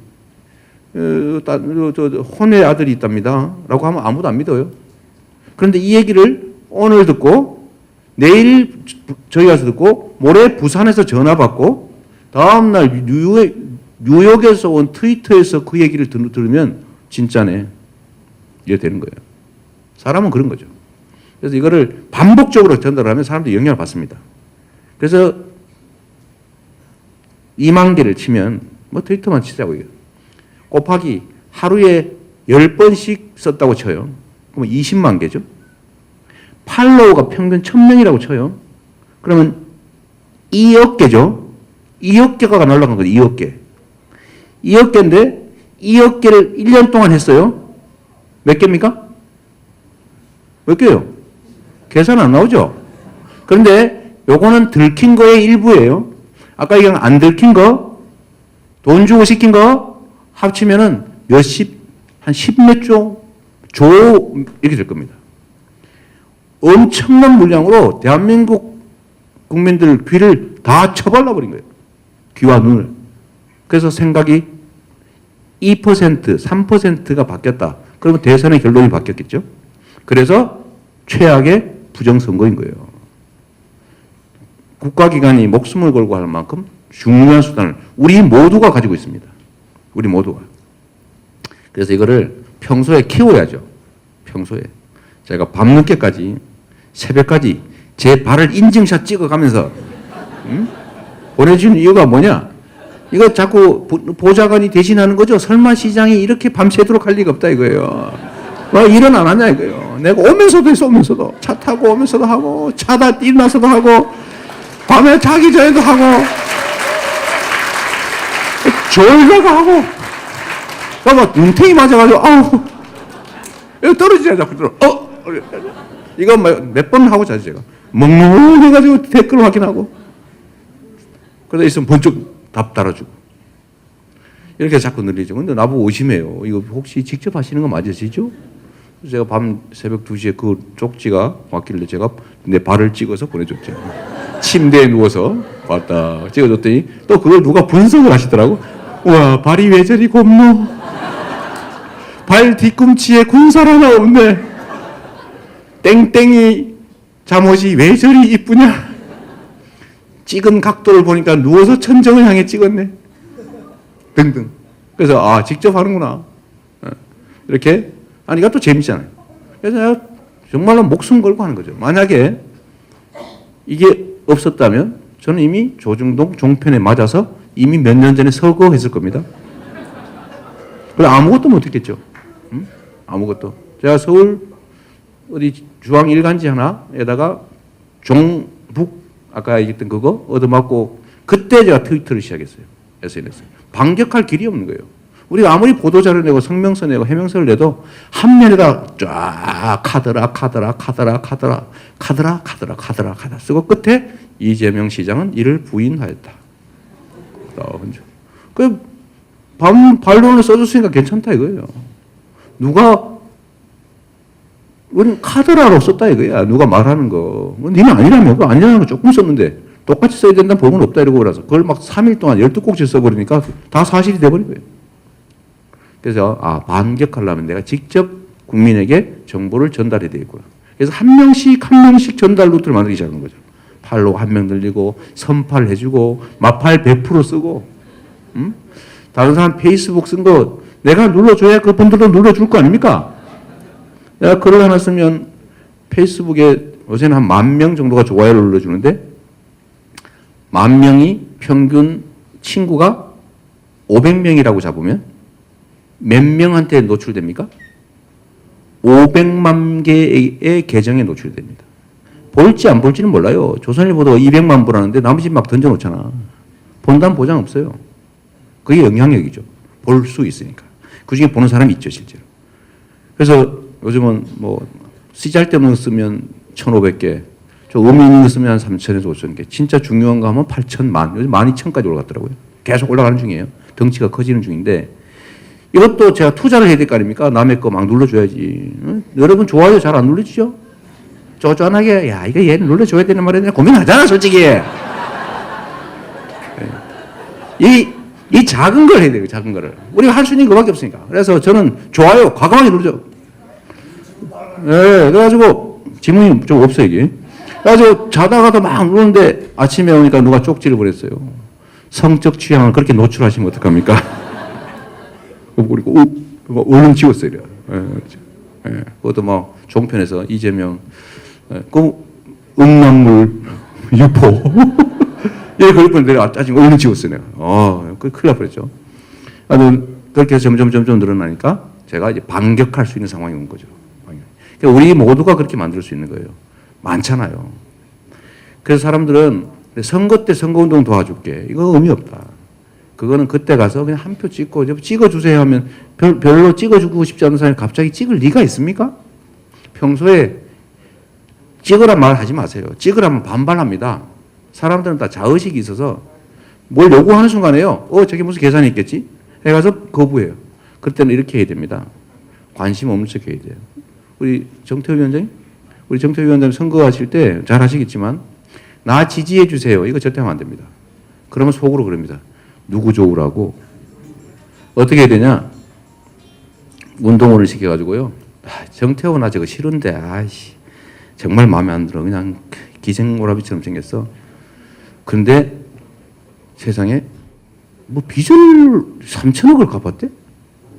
혼의 아들이 있답니다. 라고 하면 아무도 안 믿어요. 그런데 이 얘기를 오늘 듣고 내일 저희 가서 듣고 모레 부산에서 전화 받고 다음날 뉴욕에서 온 트위터에서 그 얘기를 들으면 진짜네. 이래 되는 거예요. 사람은 그런 거죠. 그래서 이거를 반복적으로 전달하면 사람들이 영향을 받습니다. 그래서 2만 개를 치면 뭐 트위터만 치자고 이거. 곱하기 하루에 10번씩 썼다고 쳐요. 그러면 20만 개죠. 팔로우가 평균 1000명이라고 쳐요. 그러면 2억 개죠. 2억 개가 날아간 거죠. 2억 개. 2억 개인데 2억 개를 1년 동안 했어요. 몇 개입니까? 몇 개요? 계산 안 나오죠? 그런데 요거는 들킨 거의 일부예요. 아까 얘기한 안 들킨 거, 돈 주고 시킨 거 합치면은 한 10몇 조 이렇게 될 겁니다. 엄청난 물량으로 대한민국 국민들 귀를 다 쳐발라 버린 거예요. 귀와 눈을. 그래서 생각이 2%, 3%가 바뀌었다. 그러면 대선의 결론이 바뀌었겠죠. 그래서 최악의 부정선거인 거예요. 국가기관이 목숨을 걸고 할 만큼 중요한 수단을 우리 모두가 가지고 있습니다. 우리 모두가. 그래서 이거를 평소에 키워야죠. 평소에. 제가 밤늦게까지 새벽까지 제 발을 인증샷 찍어가면서 보내주는 이유가 뭐냐? 이거 자꾸 보좌관이 대신하는 거죠. 설마 시장이 이렇게 밤새도록 할 리가 없다 이거예요. 뭐 일은 안 하냐 이거예요. 내가 오면서도 했어. 오면서도. 차 타고 오면서도 하고 차다 일어나서도 하고 밤에 자기 전에도 하고 졸다가 하고 막 눈탱이 맞아가지고 아우 이거 떨어지자 자꾸 들어. 이거 몇 번 하고 자지 제가. 멍멍해가지고 댓글 확인하고 그러다 있으면 번쩍 답 달아주고 이렇게 자꾸 늘리죠. 근데 나보고 의심해요. 이거 혹시 직접 하시는 거 맞으시죠? 그래서 제가 밤 새벽 2시에 그 쪽지가 왔길래 제가 내 발을 찍어서 보내줬죠. 침대에 누워서 봤다 찍어줬더니 또 그걸 누가 분석을 하시더라고. 와 발이 왜 저리 곱노? 발 뒤꿈치에 군살 하나 없네. 땡땡이 잠옷이 왜 저리 이쁘냐? 찍은 각도를 보니까 누워서 천정을 향해 찍었네. 등등. 그래서 직접 하는구나. 이렇게 하니까 또 재밌잖아요. 그래서 내가 정말로 목숨 걸고 하는 거죠. 만약에 이게 없었다면 저는 이미 조중동 종편에 맞아서 이미 몇 년 전에 서거했을 겁니다. 그래 아무것도 못했겠죠. 아무것도. 제가 서울 어디 주황 일간지 하나에다가 종북 아까 얘기했던 그거 얻어맞고 그때 제가 트위터를 시작했어요. SNS. 반격할 길이 없는 거예요. 우리가 아무리 보도자료 내고 성명서 내고 해명서를 내도 한 면에다 쫙 카더라 쓰고 끝에 이재명 시장은 이를 부인하였다. 그 반론을 써줬으니까 괜찮다 이거예요. 누가 우리는 카더라로 썼다 이거야. 누가 말하는 거. 니는 아니라며. 그거 아니라는 거 조금 썼는데 똑같이 써야 된다는 법은 없다 이러고 그래서 그걸 막 3일 동안 12꼭지 써버리니까 다 사실이 돼버린 거예요. 그래서 반격하려면 내가 직접 국민에게 정보를 전달해야 되겠구나. 그래서 한 명씩 전달 루트를 만들기 시작한 거죠. 팔로 한 명 늘리고 선팔 해주고 마팔 100% 쓰고 다른 사람 페이스북 쓴 거 내가 눌러줘야 그분들도 눌러줄 거 아닙니까? 내가 글을 하나 쓰면 페이스북에 요새는 한 10,000명 정도가 좋아요를 눌러주는데 10,000명이 평균 친구가 500명이라고 잡으면 몇 명한테 노출됩니까? 500만 개의 계정에 노출됩니다. 볼지 안 볼지는 몰라요. 조선일보도 200만 보라는데 나머지 막 던져놓잖아. 본다는 보장 없어요. 그게 영향력이죠. 볼 수 있으니까. 그중에 보는 사람이 있죠, 실제로. 그래서 요즘은 뭐 쓰잘데없는 거 쓰면 1,500개, 좀 의미 있는 거 쓰면 한 3,000에서 5,000개, 진짜 중요한 거 하면 8,000만, 요즘 12,000까지 올라갔더라고요. 계속 올라가는 중이에요. 덩치가 커지는 중인데 이것도 제가 투자를 해야 될 거 아닙니까? 남의 거 막 눌러줘야지. 응? 여러분 좋아요 잘 안 눌러주죠? 쪼쫀하게 야 이거 얘는 눌러줘야 되는 말인데 고민하잖아 솔직히. 이 작은 걸 해야 돼요. 작은 거를. 우리가 할 수 있는 것밖에 없으니까. 그래서 저는 좋아요 과감하게 누르죠. 네, 그래가지고 지문이 좀 없어요 이게. 그래가지고 자다가도 막 누르는데 아침에 오니까 누가 쪽지를 보냈어요. 성적 취향을 그렇게 노출하시면 어떡합니까? 그리고 얼른 지웠어요. 그렇죠. 그것도 막 종편에서 이재명 음란물 유포 예, 그럴 뻔 내가 짜증 얼른 지웠어요. 큰일 날 뻔했죠. 그렇게 해서 점점 늘어나니까 제가 이제 반격할 수 있는 상황이 온 거죠. 그러니까 우리 모두가 그렇게 만들 수 있는 거예요. 많잖아요. 그래서 사람들은 선거 때 선거운동 도와줄게. 이거 의미 없다. 그거는 그때 가서 그냥 한 표 찍어주세요 하면 별로 찍어주고 싶지 않은 사람이 갑자기 찍을 리가 있습니까? 평소에 찍으란 말 하지 마세요. 찍으라면 반발합니다. 사람들은 다 자의식이 있어서 뭘 요구하는 순간에요. 저게 무슨 계산이 있겠지? 해가서 거부해요. 그때는 이렇게 해야 됩니다. 관심 없는 척 해야 돼요. 우리 정태호 위원장님 선거하실 때 잘 하시겠지만 나 지지해 주세요. 이거 절대 하면 안 됩니다. 그러면 속으로 그럽니다. 누구 좋으라고? 어떻게 해야 되냐? 운동을 시켜가지고요. 정태호 나 저거 싫은데 정말 마음에 안 들어. 그냥 기생오라비처럼 생겼어. 근데 세상에 뭐 빚을 3천억을 갚았대?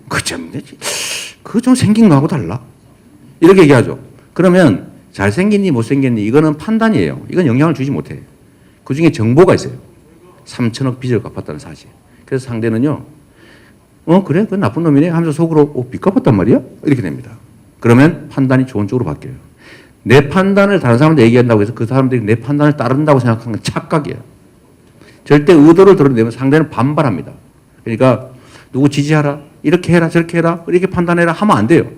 그거 좀 생긴 거하고 달라. 이렇게 얘기하죠. 그러면 잘생겼니 못생겼니 이거는 판단이에요. 이건 영향을 주지 못해. 그중에 정보가 있어요. 3천억 빚을 갚았다는 사실. 그래서 상대는요. 그래? 그건 나쁜 놈이네 하면서 속으로 빚 갚았단 말이야? 이렇게 됩니다. 그러면 판단이 좋은 쪽으로 바뀌어요. 내 판단을 다른 사람한테 얘기한다고 해서 그 사람들이 내 판단을 따른다고 생각하는 건 착각이에요. 절대 의도를 드러내면 상대는 반발합니다. 그러니까 누구 지지하라, 이렇게 해라, 저렇게 해라, 이렇게 판단해라 하면 안 돼요.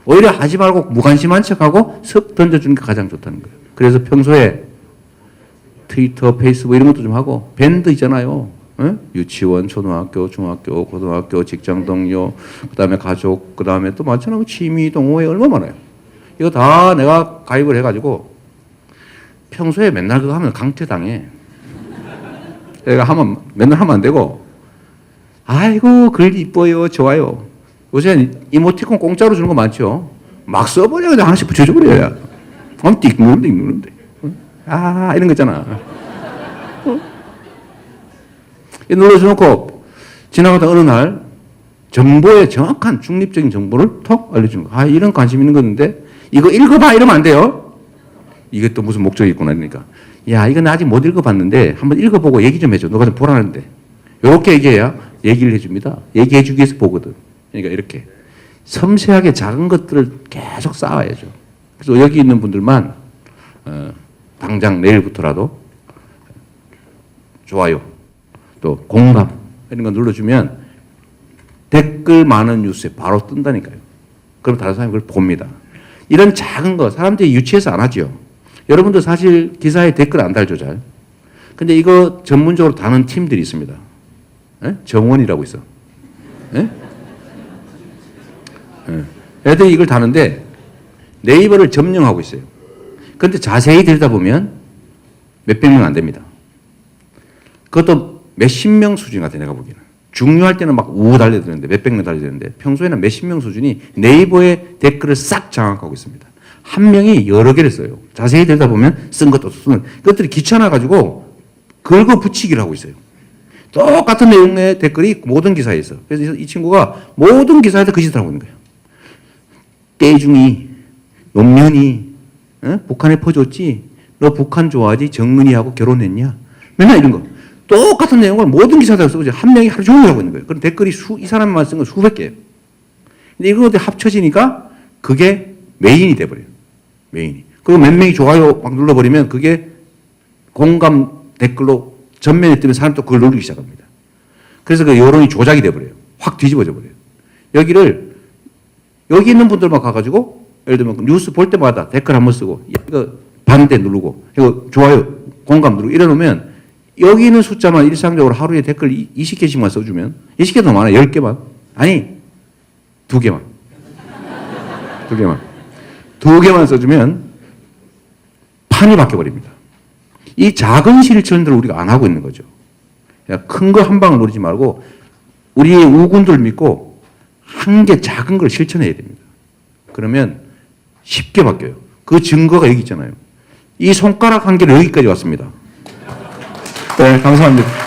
오히려 하지 말고 무관심한 척하고 쓱 던져주는 게 가장 좋다는 거예요. 그래서 평소에 트위터, 페이스북 이런 것도 좀 하고 밴드 있잖아요. 유치원, 초등학교, 중학교, 고등학교, 직장 동료, 그다음에 가족, 그다음에 또 많잖아요. 취미, 동호회 얼마나 많아요. 이거 다 내가 가입을 해가지고 평소에 맨날 그거 하면 강퇴당해. 내가 맨날 하면 안 되고 아이고 글 이뻐요 좋아요. 요새 이모티콘 공짜로 주는 거 많죠. 막 써버려 그냥 하나씩 붙여줘버려야. 띡 누르는데 이런 거 있잖아. 눌러줘놓고 지나가다 어느 날 정보의 정확한 중립적인 정보를 톡 알려주는 거. 이런 관심 있는 건데 이거 읽어봐 이러면 안 돼요. 이게 또 무슨 목적이 있구나 그러니까. 이건 아직 못 읽어봤는데 한번 읽어보고 얘기 좀 해줘. 너가 좀 보라는데. 이렇게 얘기해야 얘기를 해줍니다. 얘기해주기 위해서 보거든. 그러니까 이렇게 섬세하게 작은 것들을 계속 쌓아야죠. 그래서 여기 있는 분들만 당장 내일부터라도 좋아요, 또 공감 이런 거 눌러주면 댓글 많은 뉴스에 바로 뜬다니까요. 그럼 다른 사람이 그걸 봅니다. 이런 작은 거 사람들이 유치해서 안 하죠. 여러분도 사실 기사에 댓글 안 달죠 잘. 근데 이거 전문적으로 다는 팀들이 있습니다. 정원이라고 있어. 애들이 이걸 다는데 네이버를 점령하고 있어요. 그런데 자세히 들여다보면 몇백 명 안 됩니다. 그것도 몇십 명 수준 같아, 내가 보기에는. 중요할 때는 막 우우 달려드는데, 몇백 명 달려드는데, 평소에는 몇십 명 수준이 네이버의 댓글을 싹 장악하고 있습니다. 한 명이 여러 개를 써요. 자세히 들여다보면 쓴 것도 쓰는, 그것들이 귀찮아가지고 긁어 붙이기를 하고 있어요. 똑같은 내용의 댓글이 모든 기사에 있어. 그래서 이 친구가 모든 기사에다 그 짓을 하고 있는 거예요. 떼중이, 논면이, 북한에 퍼줬지? 너 북한 좋아하지? 정은이하고 결혼했냐? 맨날 이런 거. 똑같은 내용을 모든 기사에다 쓰고 한 명이 하루 종일 하고 있는 거예요. 그럼 댓글이 이 사람만 쓴 건 수백 개예요. 근데 이거 합쳐지니까 그게 메인이 돼버려요. 메인이. 그리고 몇 명이 좋아요 막 눌러버리면 그게 공감 댓글로 전면에 뜨면 사람이 또 그걸 누르기 시작합니다. 그래서 그 여론이 조작이 돼버려요. 확 뒤집어져 버려요. 여기 있는 분들만 가가지고 예를 들면 뉴스 볼 때마다 댓글 한번 쓰고 이거 반대 누르고 이거 좋아요 공감 누르고 이래놓으면 여기 있는 숫자만 일상적으로 하루에 댓글 20개씩만 써주면 20개 더 많아 10개만 아니 2개만 2개만 써주면 판이 바뀌어버립니다. 이 작은 실천들을 우리가 안 하고 있는 거죠. 큰 거 한 방을 노리지 말고 우리의 우군들 믿고 한 개 작은 걸 실천해야 됩니다. 그러면 쉽게 바뀌어요. 그 증거가 여기 있잖아요. 이 손가락 한 개로 여기까지 왔습니다. 네, 감사합니다.